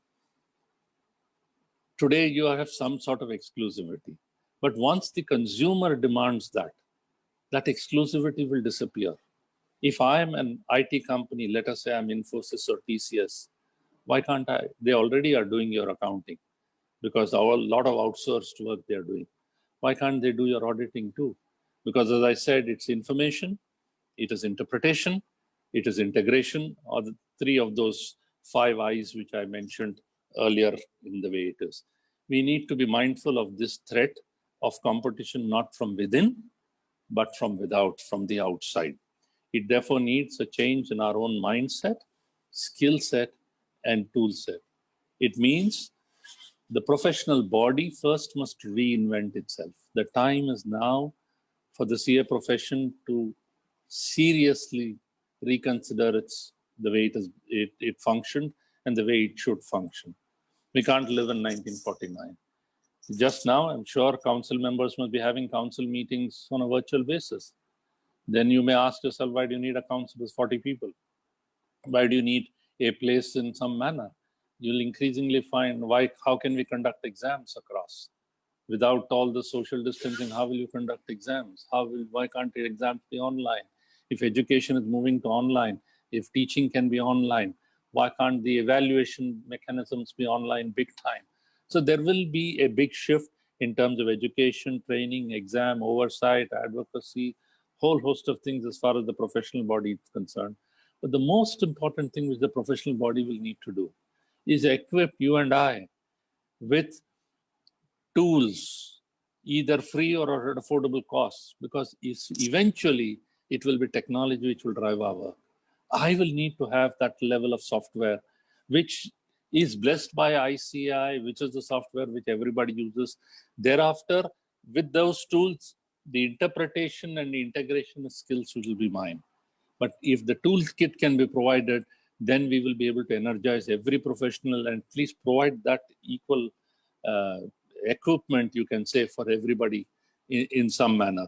today you have some sort of exclusivity. But once the consumer demands that, that exclusivity will disappear. If I am an IT company, let us say I'm Infosys or TCS, why can't I? They already are doing your accounting because a lot of outsourced work they're doing. Why can't they do your auditing too? Because as I said, it's information, it is interpretation, it is integration, or the three of those 5 I's which I mentioned earlier in the way it is. We need to be mindful of this threat of competition, not from within, but from without, from the outside. It therefore needs a change in our own mindset, skill set, and tool set. It means the professional body first must reinvent itself. The time is now for the CA profession to seriously reconsider the way it functioned and the way it should function. We can't live in 1949. Just now, I'm sure council members must be having council meetings on a virtual basis. Then you may ask yourself, why do you need a council with 40 people? Why do you need a place in some manner? You'll increasingly find how can we conduct exams across? Without all the social distancing, how will you conduct exams? Why can't the exams be online? If education is moving to online, if teaching can be online, why can't the evaluation mechanisms be online big time? So there will be a big shift in terms of education, training, exam, oversight, advocacy, whole host of things as far as the professional body is concerned. But the most important thing which the professional body will need to do is equip you and I with tools, either free or at affordable costs, because eventually it will be technology which will drive our work. I will need to have that level of software, which is blessed by ICI, which is the software which everybody uses. Thereafter, with those tools, the interpretation and the integration skills will be mine. But if the toolkit can be provided, then we will be able to energize every professional and at least provide that equal equipment, you can say, for everybody in some manner.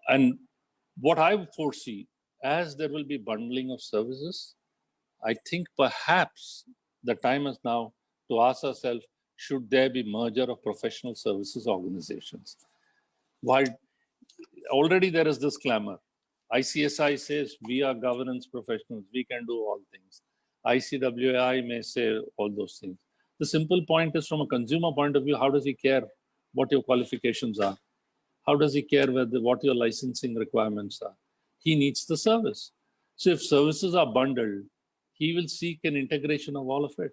And what I foresee, as there will be bundling of services, I think perhaps the time is now to ask ourselves, should there be merger of professional services organizations? While already there is this clamor, ICSI says we are governance professionals, we can do all things. ICWI may say all those things. The simple point is, from a consumer point of view, how does he care what your qualifications are? How does he care what your licensing requirements are? He needs the service. So if services are bundled, he will seek an integration of all of it.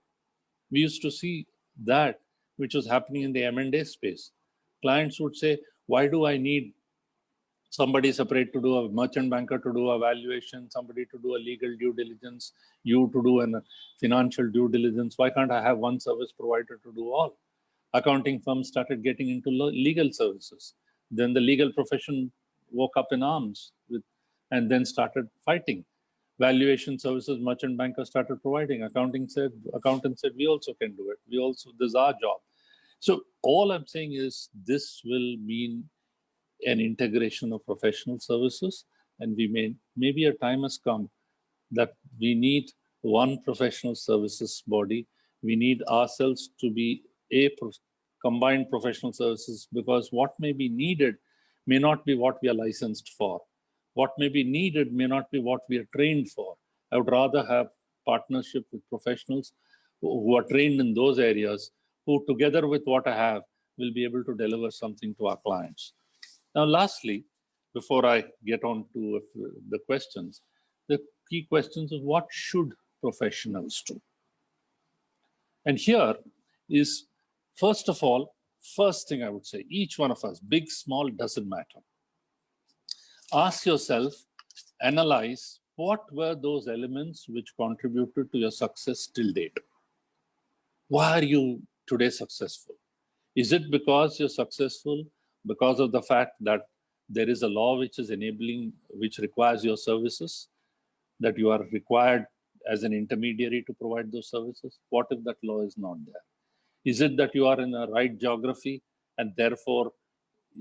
We used to see that which was happening in the M&A space. Clients would say, why do I need somebody separate to do a merchant banker to do a valuation, somebody to do a legal due diligence, you to do a financial due diligence? Why can't I have one service provider to do all? Accounting firms started getting into legal services. Then the legal profession woke up in arms and then started fighting. Valuation services, merchant bankers started providing. Accountants said, we also can do it. This is our job. So all I'm saying is this will mean an integration of professional services, and maybe a time has come that we need one professional services body. We need ourselves to be a combined professional services, because what may be needed may not be what we are licensed for. What may be needed may not be what we are trained for. I would rather have partnership with professionals who are trained in those areas, who together with what I have will be able to deliver something to our clients. Now, lastly, before I get on to the questions, the key questions is what should professionals do? And here is, first of all, first thing I would say, each one of us, big, small, doesn't matter. Ask yourself, analyze what were those elements which contributed to your success till date. Why are you today successful? Is it because you're successful because of the fact that there is a law which is enabling, which requires your services, that you are required as an intermediary to provide those services? What if that law is not there? Is it that you are in the right geography and therefore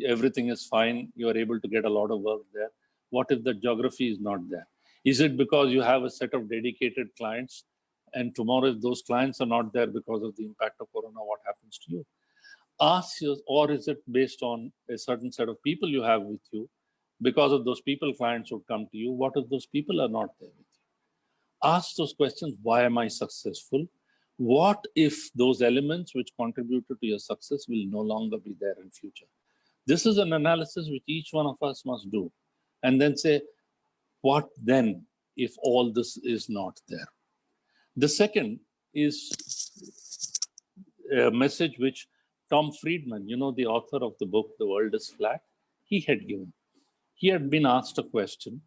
everything is fine, you are able to get a lot of work there? What if the geography is not there? Is it because you have a set of dedicated clients, and tomorrow if those clients are not there because of the impact of Corona, what happens to you? Ask you, or is it based on a certain set of people you have with you? Because of those people, clients would come to you. What if those people are not there with you? Ask those questions. Why am I successful? What if those elements which contributed to your success will no longer be there in future? This is an analysis which each one of us must do. And then say, what then if all this is not there? The second is a message which Tom Friedman, the author of the book, The World is Flat, he had given. He had been asked a question,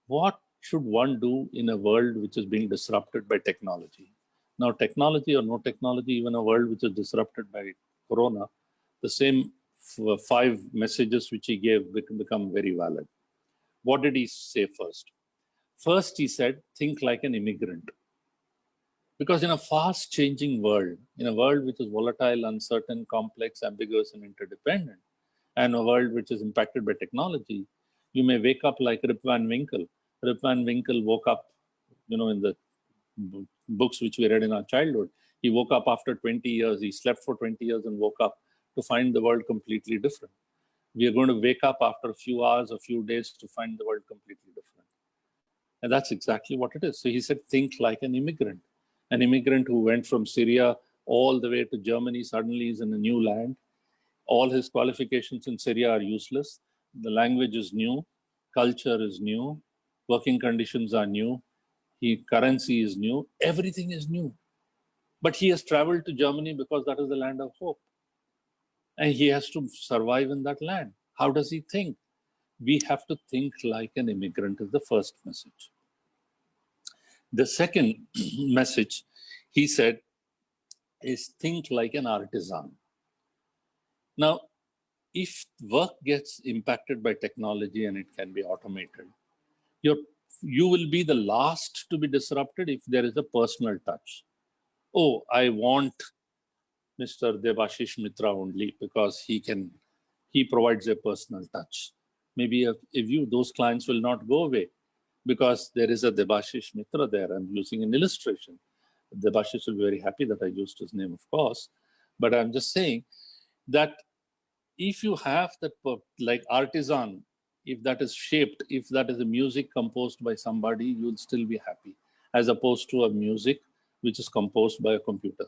what should one do in a world which is being disrupted by technology? Now, technology or no technology, even a world which is disrupted by Corona, the same 5 messages which he gave become very valid. What did he say first? First, he said, think like an immigrant. Because in a fast changing world, in a world which is volatile, uncertain, complex, ambiguous, and interdependent, and a world which is impacted by technology, you may wake up like Rip Van Winkle. Rip Van Winkle woke up, in the books which we read in our childhood. He woke up after 20 years, he slept for 20 years and woke up to find the world completely different. We are going to wake up after a few hours, a few days to find the world completely different. And that's exactly what it is. So he said, think like an immigrant. An immigrant who went from Syria all the way to Germany suddenly is in a new land. All his qualifications in Syria are useless. The language is new. Culture is new. Working conditions are new. Currency is new. Everything is new. But he has traveled to Germany because that is the land of hope. And he has to survive in that land. How does he think? We have to think like an immigrant is the first message. The second message, he said, is think like an artisan. Now, if work gets impacted by technology and it can be automated, you will be the last to be disrupted if there is a personal touch. Oh, I want Mr. Debashish Mitra only because he provides a personal touch. Maybe those clients will not go away because there is a Debashish Mitra there. I'm using an illustration. Debashish will be very happy that I used his name, of course. But I'm just saying that if you have that, like artisan, if that is shaped, if that is a music composed by somebody, you'll still be happy, as opposed to a music which is composed by a computer.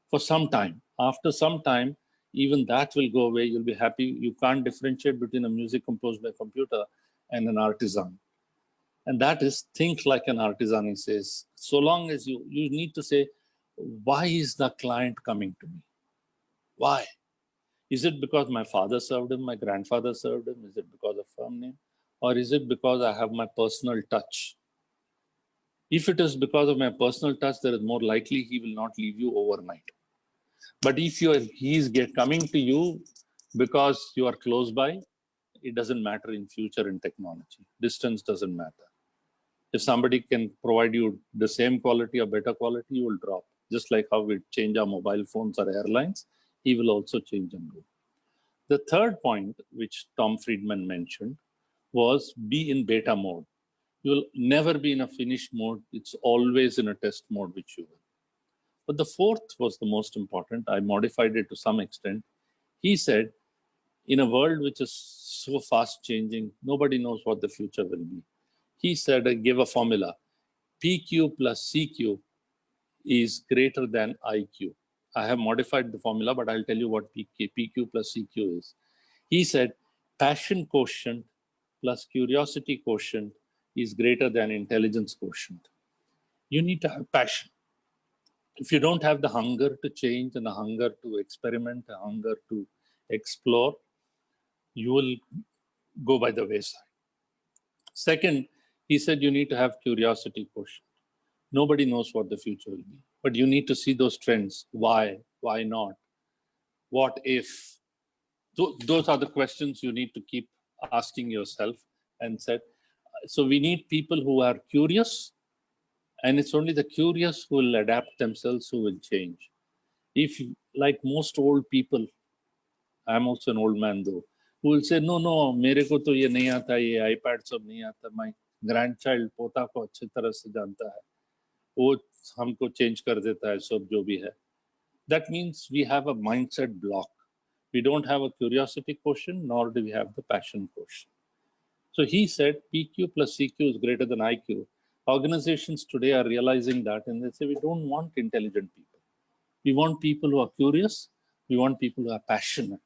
For some time, after some time, even that will go away. You'll be happy. You can't differentiate between a music composed by a computer and an artisan. And that is think like an artisan, he says. So long as you need to say, why is the client coming to me? Why? Is it because my father served him, my grandfather served him? Is it because of firm name? Or is it because I have my personal touch? If it is because of my personal touch, there is more likely he will not leave you overnight. But if he's coming to you because you are close by, it doesn't matter in future in technology. Distance doesn't matter. If somebody can provide you the same quality or better quality, you will drop. Just like how we change our mobile phones or airlines, he will also change and go. The third point, which Tom Friedman mentioned, was be in beta mode. You will never be in a finished mode. It's always in a test mode, which you will. But the fourth was the most important. I modified it to some extent. He said, in a world which is so fast changing, nobody knows what the future will be. He said, I gave a formula. PQ plus CQ is greater than IQ. I have modified the formula, but I'll tell you what PQ plus CQ is. He said, passion quotient plus curiosity quotient is greater than intelligence quotient. You need to have passion. If you don't have the hunger to change and the hunger to experiment, a hunger to explore, you will go by the wayside. Second, he said you need to have curiosity quotient. Nobody knows what the future will be, but you need to see those trends. Why? Why not? What if? Those are the questions you need to keep asking yourself. And said, so we need people who are curious, and it's only the curious who will adapt themselves, who will change. If, like most old people, I'm also an old man though, who will say, no, मेरे को तो ये नहीं आता, ये iPad सब नहीं आता, my grandchild पोता को अच्छी तरह से जानता है, वो हमको change कर देता है सब जो भी है. That means we have a mindset block. We don't have a curiosity quotient, nor do we have the passion quotient. So he said PQ plus CQ is greater than IQ. Organizations today are realizing that, and they say we don't want intelligent people. We want people who are curious. We want people who are passionate.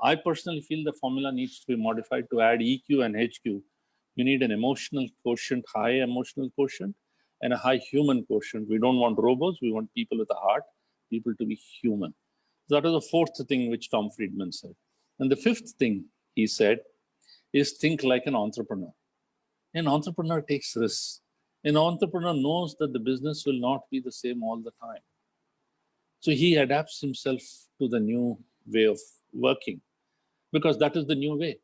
I personally feel the formula needs to be modified to add EQ and HQ. You need an emotional quotient, high emotional quotient, and a high human quotient. We don't want robots. We want people with a heart, people to be human. So that was the fourth thing which Tom Friedman said. And the fifth thing he said is think like an entrepreneur. An entrepreneur takes risks. An entrepreneur knows that the business will not be the same all the time. So he adapts himself to the new way of working, because that is the new way.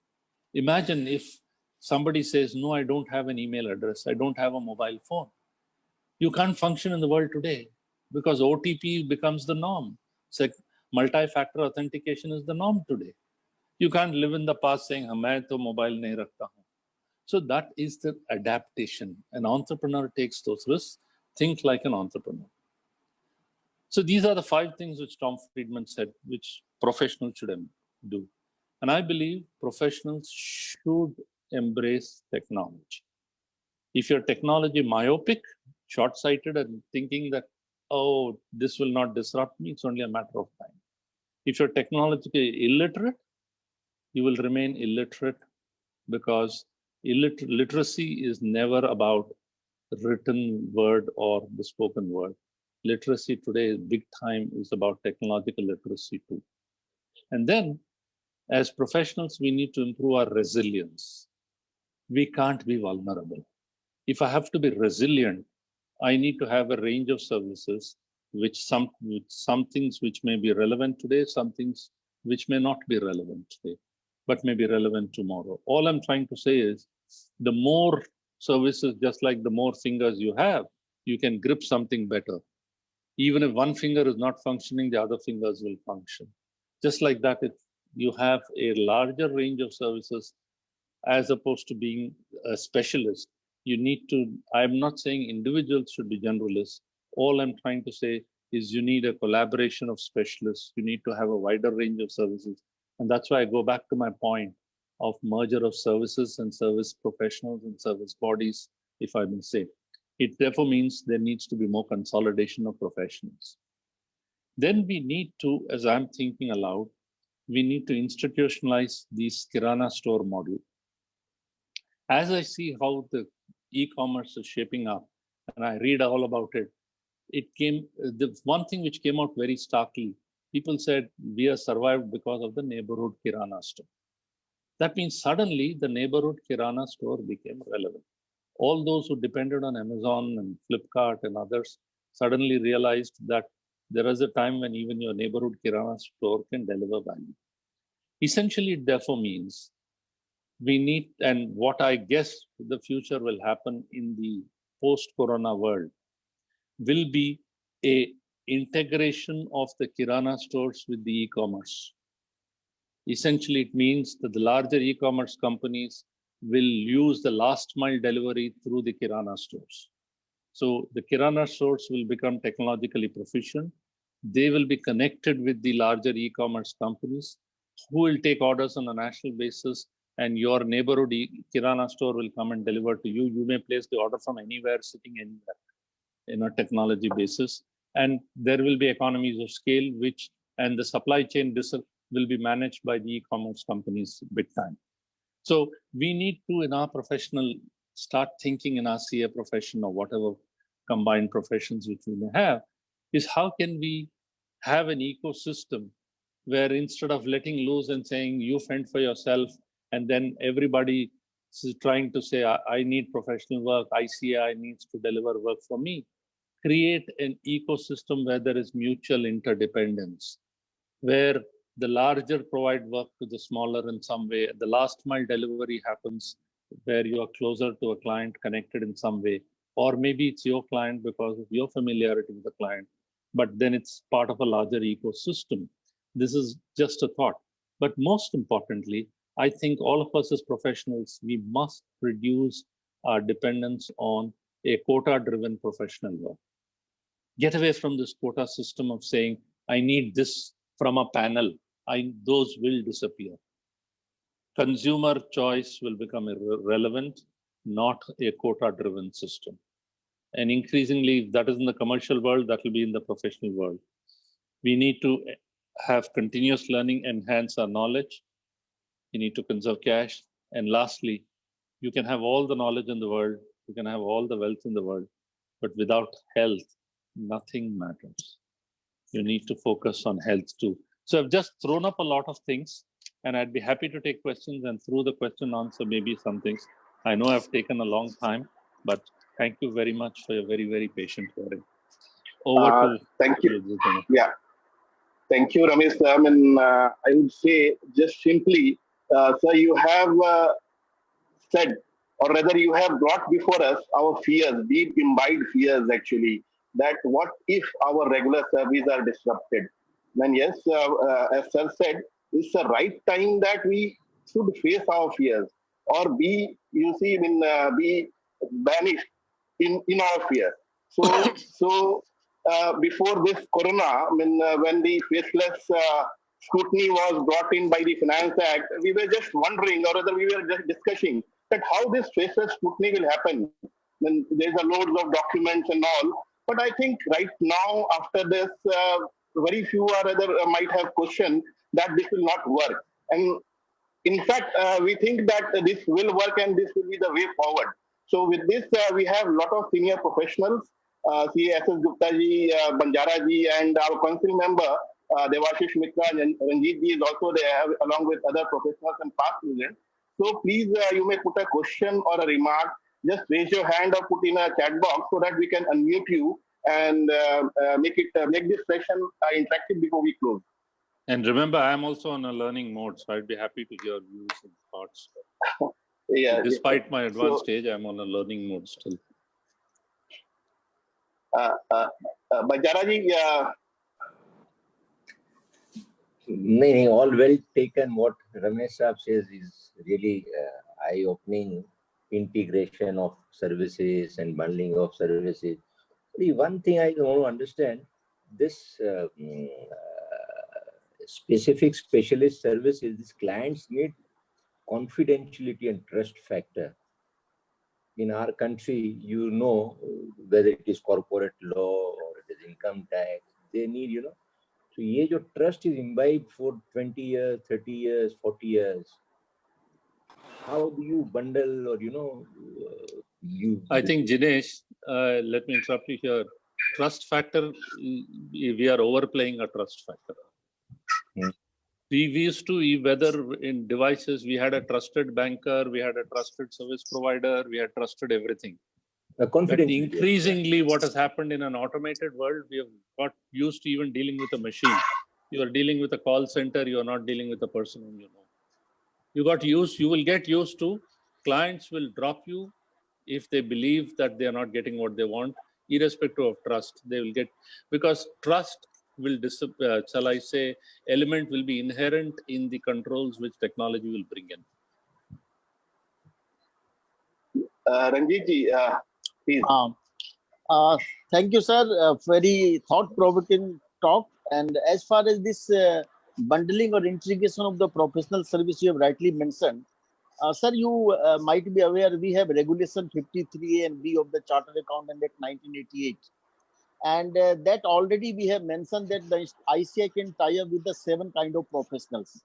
Imagine if somebody says, no, I don't have an email address, I don't have a mobile phone. You can't function in the world today because OTP becomes the norm. So multi-factor authentication is the norm today. You can't live in the past saying, मैं तो mobile नहीं रखता हूँ. So that is the adaptation. An entrepreneur takes those risks. Think like an entrepreneur. So these are the 5 things which Tom Friedman said, which professionals should do. And I believe professionals should embrace technology. If you're technology myopic, short-sighted, and thinking that, oh, this will not disrupt me, it's only a matter of time. If you're technologically illiterate, you will remain illiterate, because literacy is never about written word or the spoken word. Literacy today, big time, is about technological literacy too. And then, as professionals, we need to improve our resilience. We can't be vulnerable. If I have to be resilient, I need to have a range of services, some things which may be relevant today, some things which may not be relevant today, but may be relevant tomorrow. All I'm trying to say is, the more services, just like the more fingers you have, you can grip something better. Even if one finger is not functioning, the other fingers will function. Just like that, if you have a larger range of services, as opposed to being a specialist, you need to, I'm not saying individuals should be generalists. All I'm trying to say is you need a collaboration of specialists. You need to have a wider range of services. And that's why I go back to my point of merger of services and service professionals and service bodies, if I may say. It therefore means there needs to be more consolidation of professionals. Then we need to, as I'm thinking aloud, we need to institutionalize this Kirana store model. As I see how the e-commerce is shaping up, and I read all about it, the one thing which came out very starkly, people said, we are survived because of the neighborhood Kirana store. That means suddenly the neighborhood Kirana store became relevant. All those who depended on Amazon and Flipkart and others suddenly realized that there is a time when even your neighborhood Kirana store can deliver value. Essentially, it therefore means we need, and what I guess the future will happen in the post-corona world will be a integration of the Kirana stores with the e-commerce. Essentially, it means that the larger e-commerce companies will use the last mile delivery through the Kirana stores. So the Kirana stores will become technologically proficient. They will be connected with the larger e-commerce companies who will take orders on a national basis, and your neighborhood Kirana store will come and deliver to you. You may place the order from anywhere, sitting anywhere, in a technology basis. And there will be economies of scale, and the supply chain will be managed by the e-commerce companies big time. So we need to, in our professional, start thinking in our CA profession or whatever combined professions which we may have, is how can we have an ecosystem where instead of letting loose and saying you fend for yourself, and then everybody is trying to say I need professional work, ICI needs to deliver work for me, create an ecosystem where there is mutual interdependence, where the larger provide work to the smaller in some way. The last mile delivery happens where you are closer to a client, connected in some way, or maybe it's your client because of your familiarity with the client, but then it's part of a larger ecosystem. This is just a thought. But most importantly, I think all of us as professionals, we must reduce our dependence on a quota-driven professional work. Get away from this quota system of saying, I need this from a panel. Those will disappear. Consumer choice will become irrelevant, not a quota-driven system. And increasingly, if that is in the commercial world, that will be in the professional world. We need to have continuous learning, enhance our knowledge. You need to conserve cash. And lastly, you can have all the knowledge in the world, you can have all the wealth in the world, but without health, nothing matters. You need to focus on health too. So I've just thrown up a lot of things, and I'd be happy to take questions, and through the question answer maybe some things. I know I've taken a long time, but thank you very much for your very, very patient hearing. Over to thank you. Jitendra. Yeah. Thank you, Ramesh. I would say just simply, sir, you have said, or rather you have brought before us our fears, deep imbibed fears actually, that what if our regular services are disrupted? Then yes, as sir said, it's the right time that we should face our fears, or be banished in our fear. So before this corona, when the faceless scrutiny was brought in by the Finance Act, we were just wondering, or rather we were just discussing, that how this faceless scrutiny will happen. Then there's a loads of documents and all. But I think right now, after this, very few or other might have questioned that this will not work. And in fact, we think that this will work and this will be the way forward. So with this, we have a lot of senior professionals, C.S. Gupta ji, Banjara ji, and our council member, Devashish Mitra, Ranjit ji is also there, along with other professionals and past students. So please, you may put a question or a remark. Just raise your hand or put in a chat box so that we can unmute you and make this session interactive before we close. And remember, I'm also on a learning mode, so I'd be happy to hear views and thoughts. Yeah. Despite my advanced age, I'm on a learning mode still. Banjara ji, No, all well taken. What Ramesh Saab says is really eye-opening. Integration of services and bundling of services. The one thing I want to understand, this specific specialist services, these clients need confidentiality and trust factor. In our country, you know, whether it is corporate law or it is income tax, they need, you know. So ये जो trust is imbibed for 20 years, 30 years, 40 years. How do you bundle, or I think, Jinesh, let me interrupt you here. Trust factor, we are overplaying a trust factor. We used to, whether in devices, we had a trusted banker, we had a trusted service provider, we had trusted everything. But increasingly, what has happened in an automated world, we have got used to even dealing with a machine. You are dealing with a call center, you are not dealing with a person whom you know. You will get used to, clients will drop you if they believe that they are not getting what they want, irrespective of trust. They will get, because trust will, shall I say, element will be inherent in the controls which technology will bring in. Ranjit ji, please. Thank you, sir. Very thought-provoking talk. And as far as this bundling or integration of the professional service you have rightly mentioned, sir, you might be aware we have Regulation 53A and B of the Chartered Accountant Act 1988. And that already we have mentioned that the ICI can tie up with the 7 kind of professionals.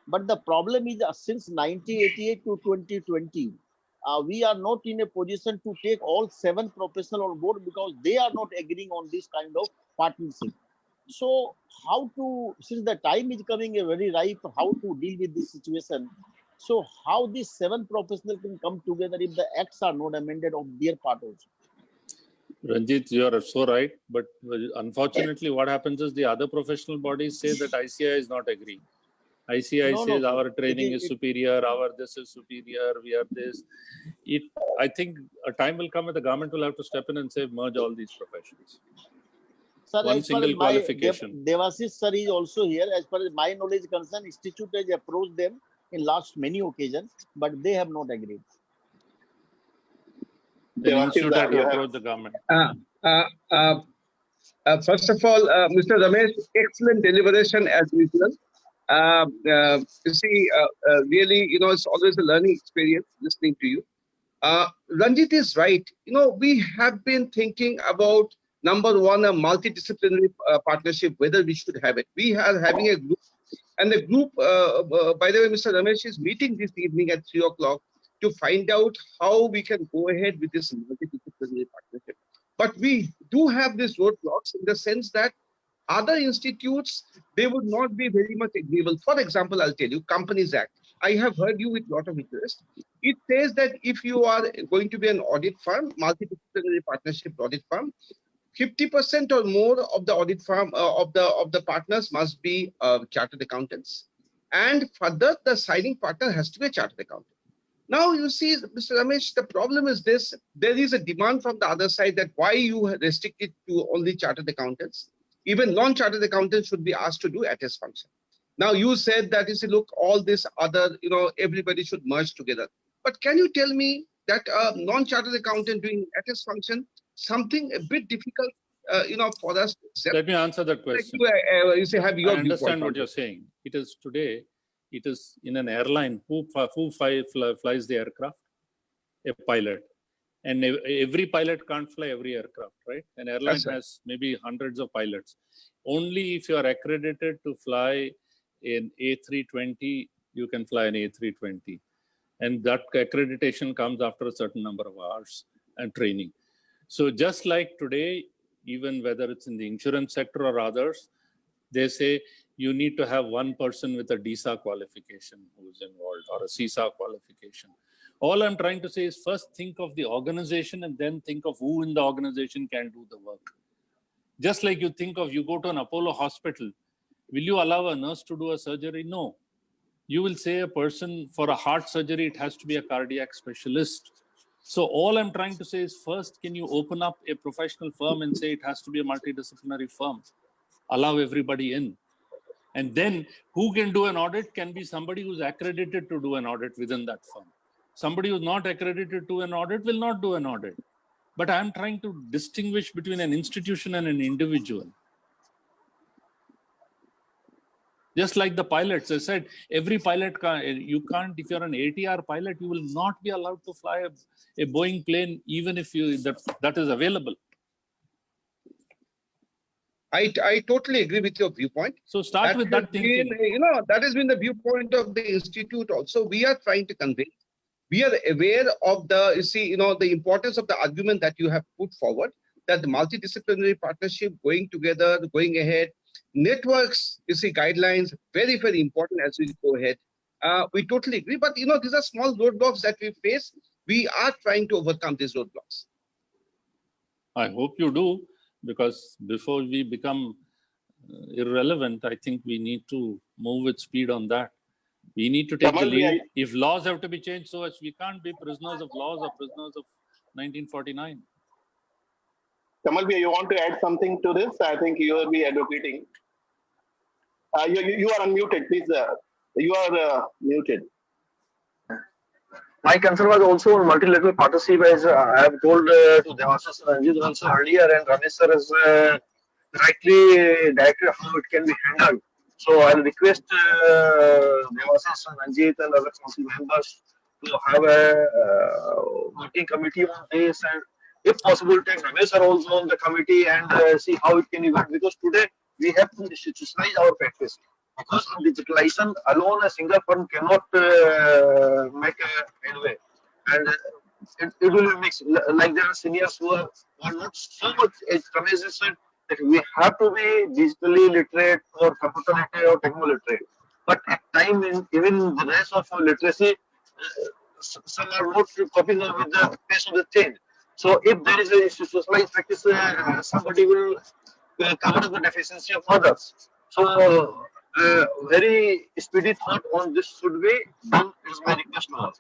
But the problem is since 1988 to 2020, we are not in a position to take all 7 professionals on board because they are not agreeing on this kind of partnership. So how to, since the time is coming a very ripe, how to deal with this situation? So how these 7 professionals can come together if the acts are not amended of their part also? Ranjit, you are so right. But unfortunately, what happens is the other professional bodies say that ICI is not agreeing. ICI says our training is superior, our this is superior, we are this. I think a time will come when the government will have to step in and say merge all these professions. Sir, One single qualification. Devasis sir is also here. As far as my knowledge is concerned, Institute has approached them in last many occasions, but they have not agreed. The institute has to approach the government. First of all, Mr. Ramesh, excellent deliberation as usual. You see, really, it's always a learning experience listening to you. Ranjit is right. We have been thinking about, number one, a multidisciplinary partnership, whether we should have it. We are having a group, and the group, by the way, Mr. Ramesh is meeting this evening at 3 o'clock to find out how we can go ahead with this multidisciplinary partnership. But we do have these roadblocks in the sense that other institutes, they would not be very much agreeable. For example, I'll tell you, Companies Act. I have heard you with a lot of interest. It says that if you are going to be an audit firm, multidisciplinary partnership audit firm, 50% or more of the audit firm of the partners must be chartered accountants, and further the signing partner has to be a chartered accountant. Now you see, Mr. Ramesh, the problem is this: there is a demand from the other side that why you restrict it to only chartered accountants. Even non-chartered accountants should be asked to do attest function. Now you said that look, all this other, everybody should merge together. But can you tell me that a non-chartered accountant doing attest function, something a bit difficult, for us to accept? Let me answer that question. You say have your I understand what you're saying. It is today. It is in an airline. Who flies the aircraft? A pilot. And every pilot can't fly every aircraft, right? An airline has maybe hundreds of pilots. Only if you are accredited to fly an A320, you can fly an A320. And that accreditation comes after a certain number of hours and training. So just like today, even whether it's in the insurance sector or others, they say you need to have one person with a DISA qualification who's involved, or a CISA qualification. All I'm trying to say is first think of the organization and then think of who in the organization can do the work. Just like you think of, you go to an Apollo hospital, will you allow a nurse to do a surgery? No. You will say a person for a heart surgery, it has to be a cardiac specialist. So all I'm trying to say is first, can you open up a professional firm and say it has to be a multidisciplinary firm? Allow everybody in. And then who can do an audit can be somebody who's accredited to do an audit within that firm. Somebody who's not accredited to an audit will not do an audit. But I'm trying to distinguish between an institution and an individual. Just like the pilots, I said, every pilot, you can't, if you're an ATR pilot, you will not be allowed to fly a Boeing plane, even if that is available. I totally agree with your viewpoint. So start with that thinking. That has been the viewpoint of the institute also. We are trying to convey. We are aware of the importance of the argument that you have put forward, that the multidisciplinary partnership going together, going ahead, networks, guidelines, very, very important as we go ahead. We totally agree. But, these are small roadblocks that we face. We are trying to overcome these roadblocks. I hope you do, because before we become irrelevant, I think we need to move with speed on that. We need to take the Kamal, lead. If laws have to be changed so much, we can't be prisoners of laws or prisoners of 1949. Kamal, you want to add something to this? I think you will be advocating. You are unmuted, please. You are muted. My concern was also on multilateral partnership, as I have told to Devasas Ranjit also earlier, and Ramesh sir has rightly directed how it can be handled. So I'll request Devasas Ranjit and other council members to have a working committee on this, and if possible, take Ramesh sir also on the committee and see how it can be worked. Because today we have to institutionalize our practice. Because on digitalization alone, a single firm cannot make a headway, and it will be mixed. Like there are seniors who are not so much, as Ramesh has said, that we have to be digitally literate or computer literate or techno literate. But at time, even the rest of literacy, some are not coping up with the pace of the change. So if there is a institutionalized practice, somebody will cover up the deficiency of others. So, very speedy thought on this should be done is my request to all.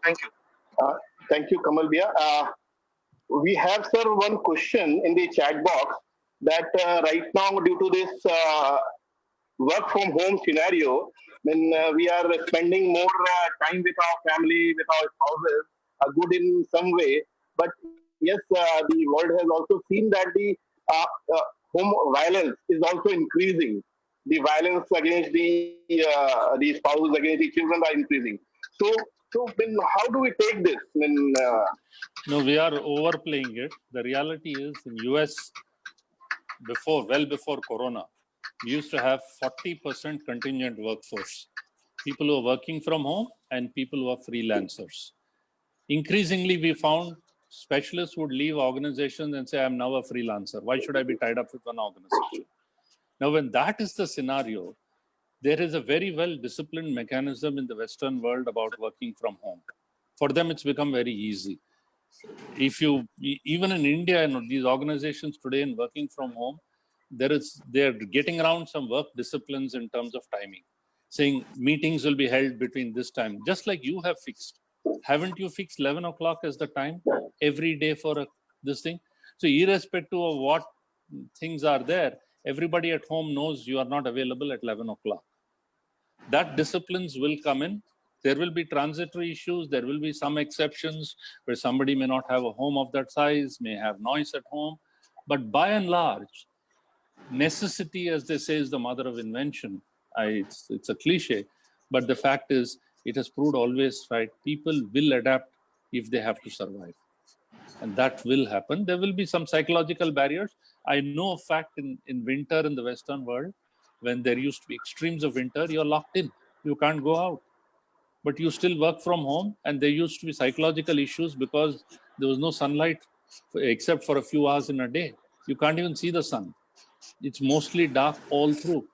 Thank you. Thank you, Kamal Bhaiya. We have, sir, one question in the chat box that right now, due to this work from home scenario, when we are spending more time with our family, with our spouses, good in some way. But yes, the world has also seen that the home violence is also increasing. The violence against the spouse, against the children are increasing. So then how do we take this? No, we are overplaying it. The reality is in US, well before Corona, we used to have 40% contingent workforce. People who are working from home and people who are freelancers. Increasingly, we found specialists would leave organizations and say, I'm now a freelancer. Why should I be tied up with one organization? Now, when that is the scenario, there is a very well-disciplined mechanism in the Western world about working from home. For them, it's become very easy. Even in India, these organizations today in working from home, they're getting around some work disciplines in terms of timing, saying meetings will be held between this time, just like you have fixed. Haven't you fixed 11 o'clock as the time every day for this thing? So irrespective of what things are there, everybody at home knows you are not available at 11 o'clock. That disciplines will come in. There will be transitory issues. There will be some exceptions where somebody may not have a home of that size, may have noise at home. But by and large, necessity, as they say, is the mother of invention. It's a cliche, but the fact is, it has proved always right. People will adapt if they have to survive. And that will happen. There will be some psychological barriers. I know a fact in winter in the Western world, when there used to be extremes of winter, you're locked in. You can't go out. But you still work from home, and there used to be psychological issues because there was no sunlight except for a few hours in a day. You can't even see the sun. It's mostly dark all through.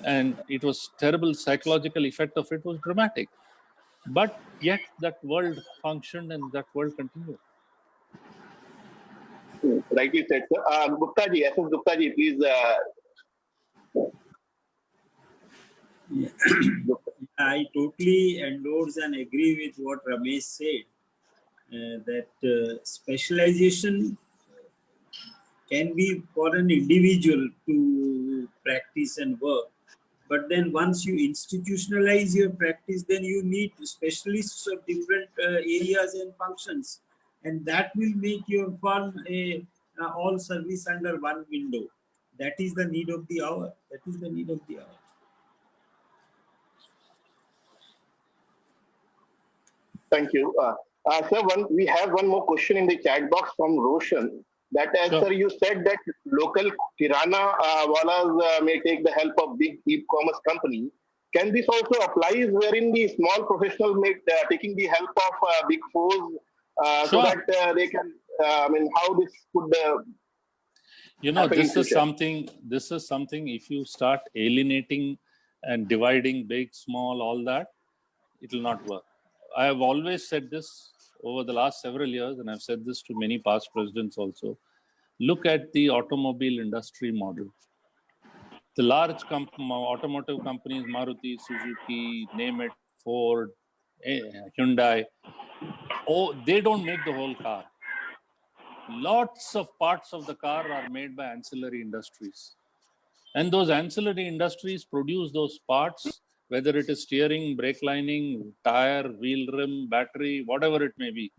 And it was terrible. Psychological effect of it was dramatic. But yet that world functioned and that world continued. Rightly said, sir. Gupta ji, SS Gupta ji, please. I totally endorse and agree with what Ramesh said, that specialization can be for an individual to practice and work. But then once you institutionalize your practice, then you need specialists of different areas and functions. And that will make your firm all service under one window. That is the need of the hour. That is the need of the hour. Thank you. Sir, we have one more question in the chat box from Roshan. That as Sure. sir, you said that local kirana walas may take the help of big e-commerce company. Can this also apply wherein the small professional may taking the help of big fours so Sure. that they can? How this could happen in this is future? something. If you start alienating and dividing big, small, all that, it will not work. I have always said this over the last several years, and I've said this to many past presidents also. Look at the automobile industry model. The large automotive companies, Maruti, Suzuki, name it, Ford, Hyundai, they don't make the whole car. Lots of parts of the car are made by ancillary industries. And those ancillary industries produce those parts, whether it is steering, brake lining, tire, wheel rim, battery, whatever it may be.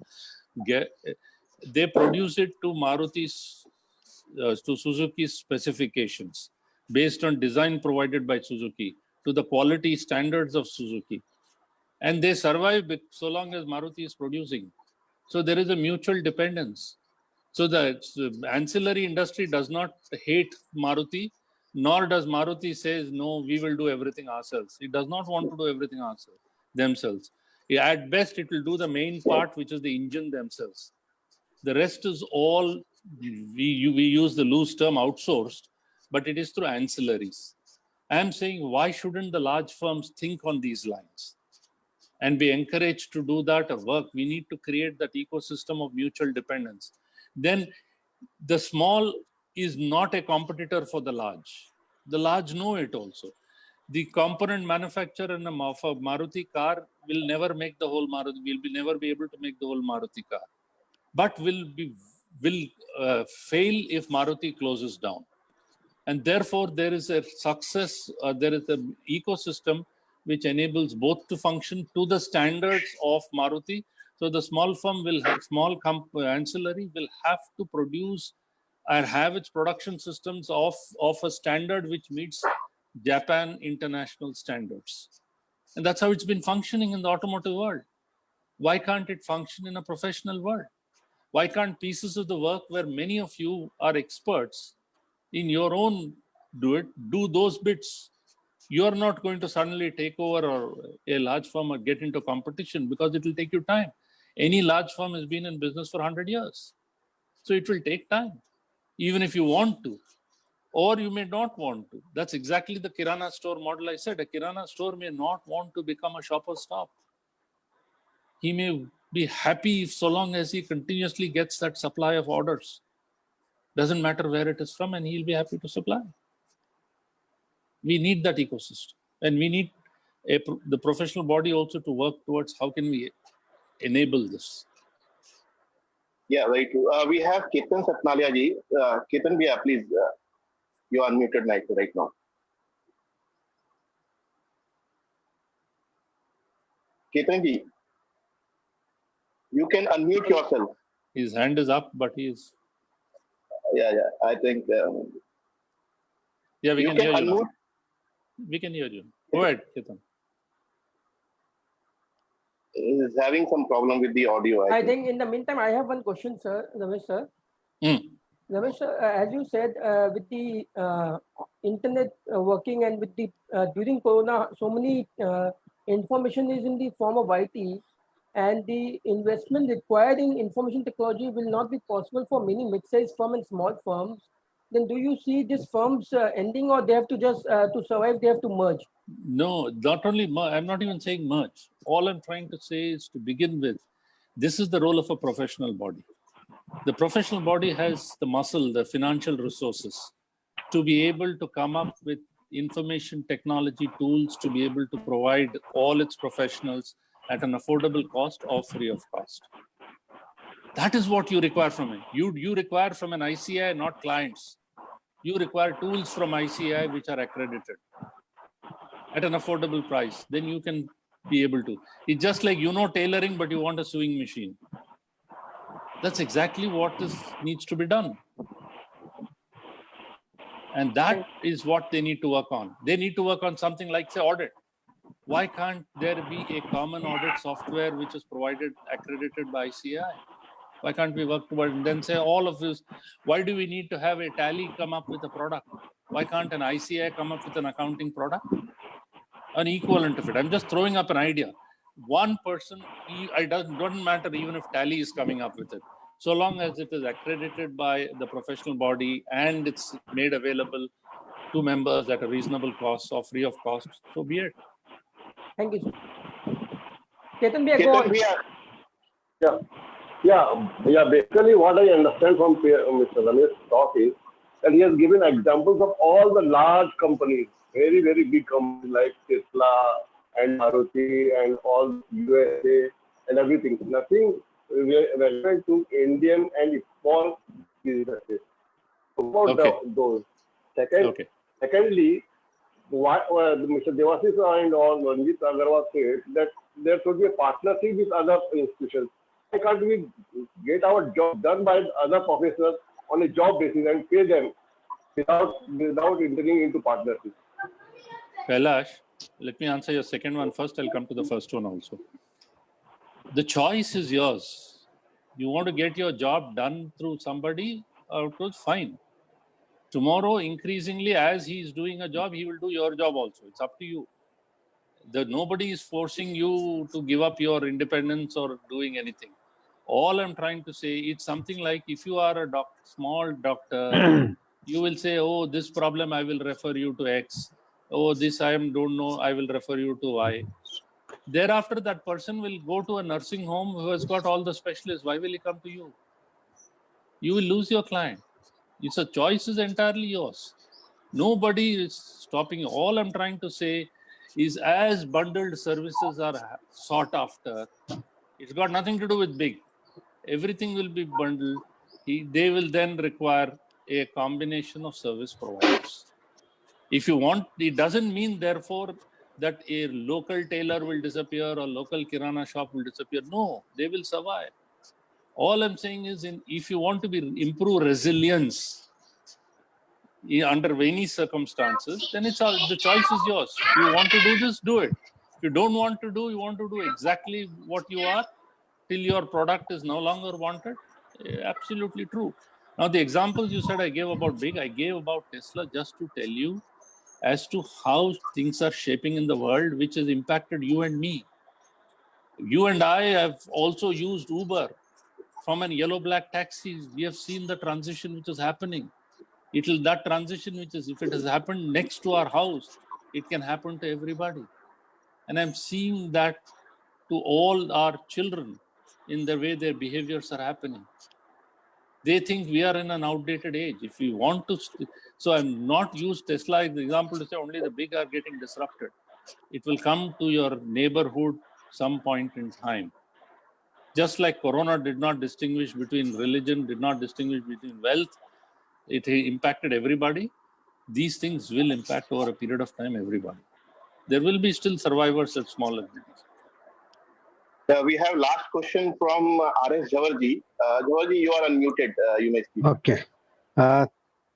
They produce it to Maruti's, to Suzuki's specifications, based on design provided by Suzuki, to the quality standards of Suzuki. And they survive so long as Maruti is producing. So there is a mutual dependence. So the ancillary industry does not hate Maruti, nor does Maruti says, no, we will do everything ourselves. It does not want to do everything themselves. At best, it will do the main part, which is the engine themselves. The rest is all, we use the loose term outsourced, but it is through ancillaries. I am saying, why shouldn't the large firms think on these lines and be encouraged to do that work? We need to create that ecosystem of mutual dependence. Then the small is not a competitor for the large. The large know it also. The component manufacturer in a Maruti car will never make the whole Maruti, never be able to make the whole Maruti car, but will fail if Maruti closes down. And therefore, there is a success, there is an ecosystem which enables both to function to the standards of Maruti. So the small firm will have, ancillary will have to produce or have its production systems of a standard which meets Japan international standards. And that's how it's been functioning in the automotive world. Why can't it function in a professional world? Why can't pieces of the work where many of you are experts in your own do those bits? You're not going to suddenly take over or a large firm or get into competition, because it will take you time. Any large firm has been in business for 100 years. So it will take time, even if you want to, or you may not want to. That's exactly the Kirana store model I said. A Kirana store may not want to become a shopper's stop. He may be happy if so long as he continuously gets that supply of orders. Doesn't matter where it is from, and he'll be happy to supply. We need that ecosystem, and we need the professional body also to work towards how can we enable this. Yeah, very true. We have Ketan Satnalia ji. Ketan, please, you are unmuted right now. Ketan ji, you can unmute yourself. His hand is up, but he is. Yeah. I think. Yeah, we can hear you now. We can hear you. Go ahead, Ketan. Is having some problem with the audio. I think in the meantime, I have one question, sir, Ramesh sir. Ramesh sir, as you said, with the internet working and with the during Corona, so many information is in the form of IT, and the investment required in information technology will not be possible for many mid-sized firms and small firms. Then do you see these firms ending, or they have to just to survive, they have to merge? No, not only merge. I'm not even saying merge. All I'm trying to say is, to begin with, this is the role of a professional body. The professional body has the muscle, the financial resources to be able to come up with information technology tools to be able to provide all its professionals at an affordable cost or free of cost. That is what you require from it. You require from an ICI, not clients. You require tools from ICI which are accredited at an affordable price. Then you can be able to. It's just like, tailoring, but you want a sewing machine. That's exactly what needs to be done. And that is what they need to work on. They need to work on something like, say, audit. Why can't there be a common audit software which is provided, accredited by ICI? Why can't we work towards, and then say all of this? Why do we need to have a tally come up with a product? Why can't an ICI come up with an accounting product? An equivalent of it. I'm just throwing up an idea. One person, it doesn't matter even if tally is coming up with it. So long as it is accredited by the professional body and it's made available to members at a reasonable cost or free of cost, so be it. Thank you, sir. Ketan, go on. Yeah. Basically, what I understand from Mr. Ramesh's talk is, And he has given examples of all the large companies, very, very big companies like Tesla and Maruti and all USA and everything. Nothing relevant to Indian and small businesses. About Okay. those. Okay. Secondly, what Mr. Devasis and all Ranjit Agarwal said that there should be a partnership with other institutions. Why can't we get our job done by other professors on a job basis and pay them without entering into partnership? Kailash, let me answer your second one first. I'll come to the first one also. The choice is yours. You want to get your job done through somebody, fine. Tomorrow, increasingly, as he is doing a job, he will do your job also. It's up to you. Nobody is forcing you to give up your independence or doing anything. All I'm trying to say, it's something like if you are a small doctor, you will say, oh, this problem, I will refer you to X. Oh, this I don't know, I will refer you to Y. Thereafter, that person will go to a nursing home who has got all the specialists. Why will he come to you? You will lose your client. It's a choice is entirely yours. Nobody is stopping you. All I'm trying to say is as bundled services are sought after, it's got nothing to do with big. Everything will be bundled. They will then require a combination of service providers. If you want, it doesn't mean therefore that a local tailor will disappear or local kirana shop will disappear. No, they will survive. All I'm saying is if you want to improve resilience under any circumstances, then the choice is yours. You want to do this, do it. If you don't want to do, you want to do exactly what you are till your product is no longer wanted. Absolutely true. Now, the examples you said I gave about big, I gave about Tesla just to tell you as to how things are shaping in the world, which has impacted you and me. You and I have also used Uber from an yellow-black taxis. We have seen the transition which is happening. That transition, which is, if it has happened next to our house, it can happen to everybody. And I'm seeing that to all our children in the way their behaviors are happening. They think we are in an outdated age. If we want to, so I'm not used Tesla as the example to say only the big are getting disrupted. It will come to your neighborhood some point in time. Just like Corona did not distinguish between religion, did not distinguish between wealth, it impacted everybody. These things will impact over a period of time everybody. There will be still survivors at smaller entities. We have last question from R.S. Jawarji. Jawarji, you are unmuted. You may speak. Okay.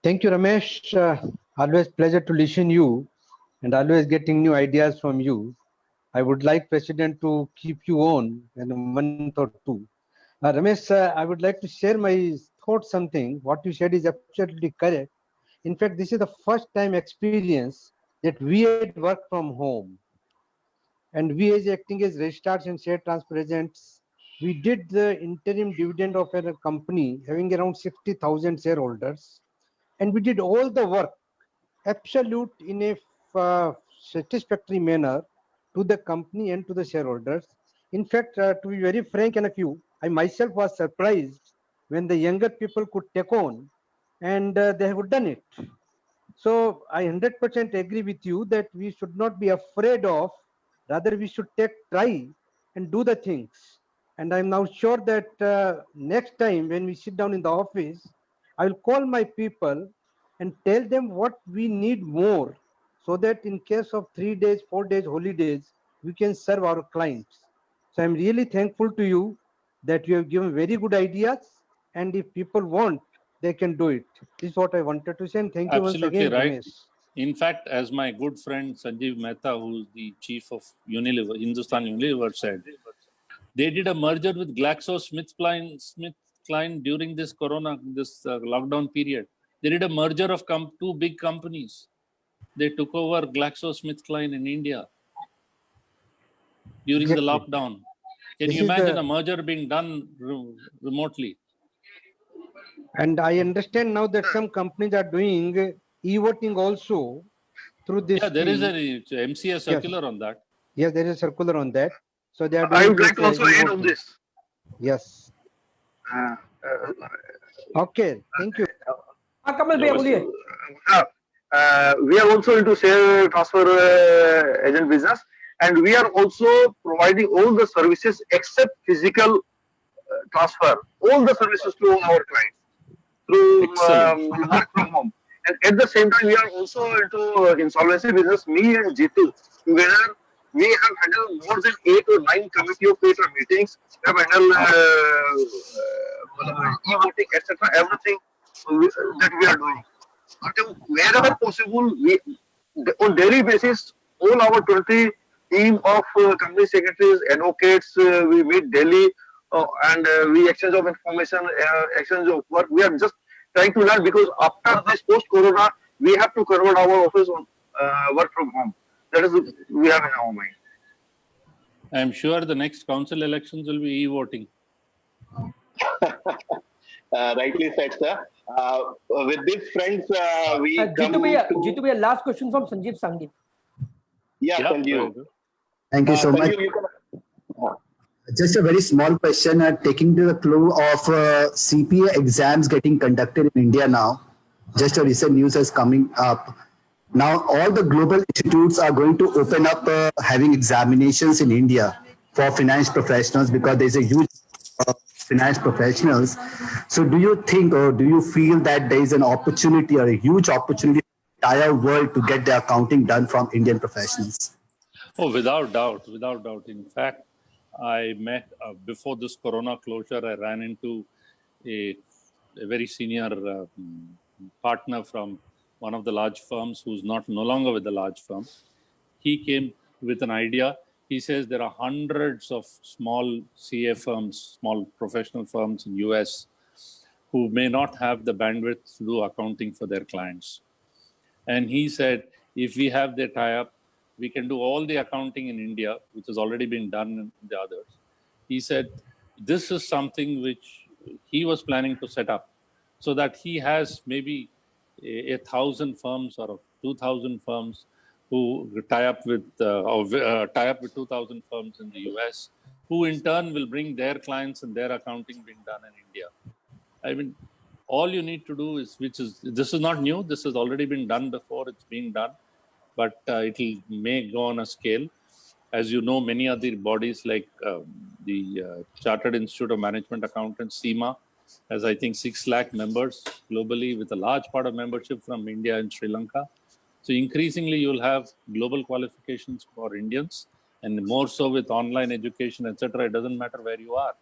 Thank you, Ramesh. Always pleasure to listen you and always getting new ideas from you. I would like President to keep you on in a month or two. Ramesh, I would like to share my thoughts something. What you said is absolutely correct. In fact, this is the first time experience that we had work from home. And we as acting as registrars and share transfer agents, we did the interim dividend of a company having around 60,000 shareholders. And we did all the work absolute in a satisfactory manner to the company and to the shareholders. In fact, to be very frank and I myself was surprised when the younger people could take on and they have done it. So I 100% agree with you that we should not be afraid of, rather we should try and do the things. And I'm now sure that next time when we sit down in the office, I will call my people and tell them what we need more so that in case of 3 days, 4 days, holidays, we can serve our clients. So I'm really thankful to you that you have given very good ideas. And if people want, they can do it. This is what I wanted to say. And thank you once again, Right. Ramesh. In fact, as my good friend Sanjeev Mehta, who's the chief of Unilever, Hindustan Unilever, said, they did a merger with GlaxoSmithKline during this lockdown period. They did a merger of two big companies. They took over GlaxoSmithKline in India during the lockdown. Can you imagine a merger being done remotely? And I understand now that some companies are doing e-voting also through this. Yeah, there is an MCA circular on that. Yes, there is a circular on that. So they are doing. I would like to also add on this. Yes. Okay, thank you. कमल भैया बोलिए. We are also into share transfer agent business, and we are also providing all the services except physical transfer, all the services to our clients through work from home. And at the same time, we are also into insolvency business. Me and Jitu together, we have handled more than 8 or 9 committee of creator meetings. We have handled e-voting, etc. Everything that we are doing. But wherever possible, we on daily basis, all our 20 team of company secretaries, advocates, we meet daily and we exchange of information, exchange of work. We are just trying to learn because after this post-corona, we have to convert our office on work from home. That is we have in our mind. I'm sure the next council elections will be e-voting. Rightly said, sir. With this, friends, we come Jitu bhaiya, last question from Sanjeev Sanghi. Yeah, Sanjeev. Thank you so much. Just a very small question, taking to the clue of CPA exams getting conducted in India now. Just a recent news is coming up. Now, all the global institutes are going to open up having examinations in India for finance professionals because there's a huge finance professionals. So do you think or do you feel that there is an opportunity or a huge opportunity for the entire world to get the accounting done from Indian professionals? Oh, without doubt, without doubt. In fact, I met, before this corona closure, I ran into a very senior partner from one of the large firms who's no longer with the large firm. He came with an idea. He says there are hundreds of small CA firms, small professional firms in US who may not have the bandwidth to do accounting for their clients. And he said, if we have their tie-up, we can do all the accounting in India, which has already been done in the others. He said, this is something which he was planning to set up so that he has maybe 1,000 firms or 2,000 firms who tie up with 2,000 firms in the US, who in turn will bring their clients and their accounting being done in India. I mean, all you need to do is, this is not new, this has already been done before, it's being done, but it may go on a scale. As you know, many other bodies like the Chartered Institute of Management Accountants, CIMA, has I think 6 lakh members globally with a large part of membership from India and Sri Lanka. So increasingly you'll have global qualifications for Indians, and more so with online education, etc. It doesn't matter where you are.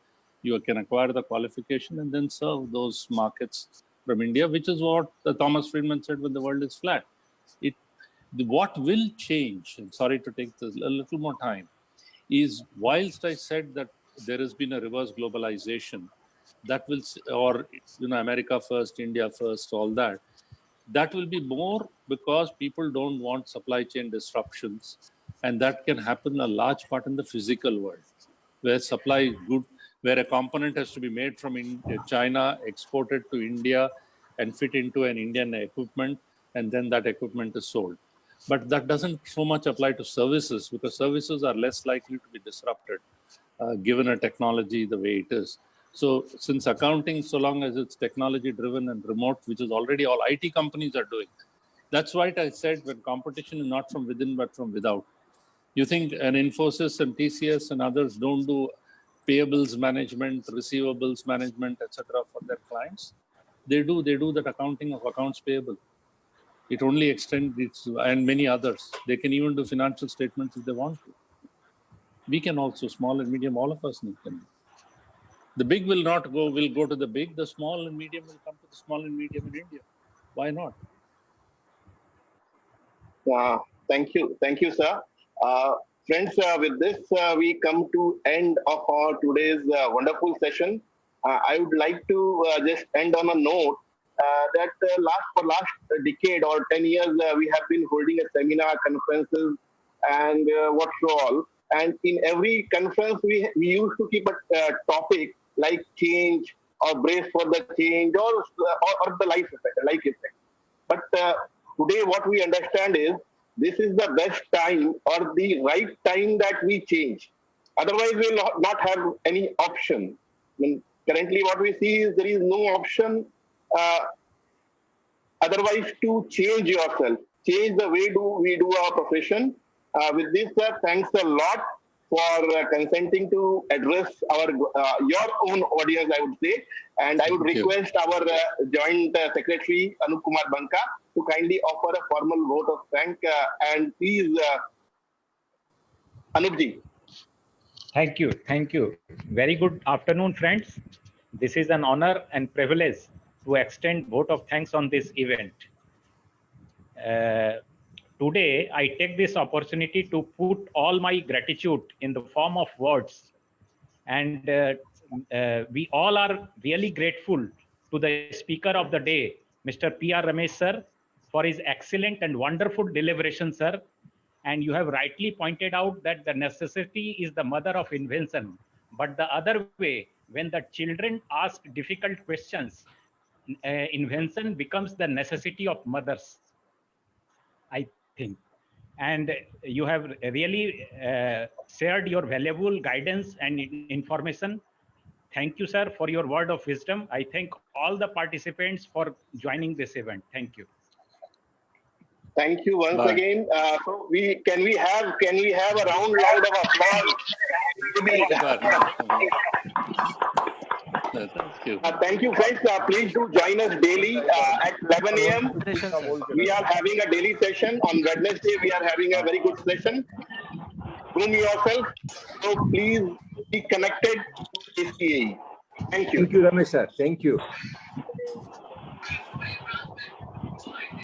You can acquire the qualification and then serve those markets from India, which is what Thomas Friedman said when the world is flat. What will change, and sorry to take this a little more time, is whilst I said that there has been a reverse globalization, that will, or America first, India first, all that, that will be more because people don't want supply chain disruptions, and that can happen a large part in the physical world, where where a component has to be made from China, exported to India, and fit into an Indian equipment, and then that equipment is sold. But that doesn't so much apply to services, because services are less likely to be disrupted, given a technology the way it is. So since accounting, so long as it's technology driven and remote, which is already all IT companies are doing, that's why I said when competition is not from within but from without. You think an Infosys and TCS and others don't do payables management, receivables management, etc. for their clients? They do that accounting of accounts payable. It only extends its, and many others. They can even do financial statements if they want to. We can also, small and medium, all of us can. The big will go to the big. The small and medium will come to the small and medium in India. Why not? Thank you, sir. Friends, with this, we come to end of our today's wonderful session. I would like to just end on a note that last decade or 10 years, we have been holding a seminar, conferences, and what so all. And in every conference, we used to keep a topic like change or brace for the change or the life effect. But today, what we understand is this is the best time or the right time that we change. Otherwise, we will not have any option. I mean, currently, what we see is there is no option. otherwise to change yourself, change the way we do our profession. With this, sir, thanks a lot for consenting to address your own audience, I would say. And I would request our Joint Secretary, Anup Kumar Banka, to kindly offer a formal vote of thanks. And please, Anupji. Thank you. Thank you. Very good afternoon, friends. This is an honor and privilege to extend vote of thanks on this event. Today, I take this opportunity to put all my gratitude in the form of words. And we all are really grateful to the speaker of the day, Mr. P.R. Ramesh, sir, for his excellent and wonderful deliberation, sir. And you have rightly pointed out that the necessity is the mother of invention. But the other way, when the children ask difficult questions, invention becomes the necessity of mothers, I think. And you have really shared your valuable guidance and information. Thank you, sir, for your word of wisdom. I thank all the participants for joining this event. Thank you. Thank you once again. So can we have a round of applause? Thank you. Thank you, friends. Please do join us daily at 11 a.m. We are having a daily session. On Wednesday, we are having a very good session. Groom yourself. So please be connected to ACAE. Thank you. Thank you, Ramesh, sir. Thank you.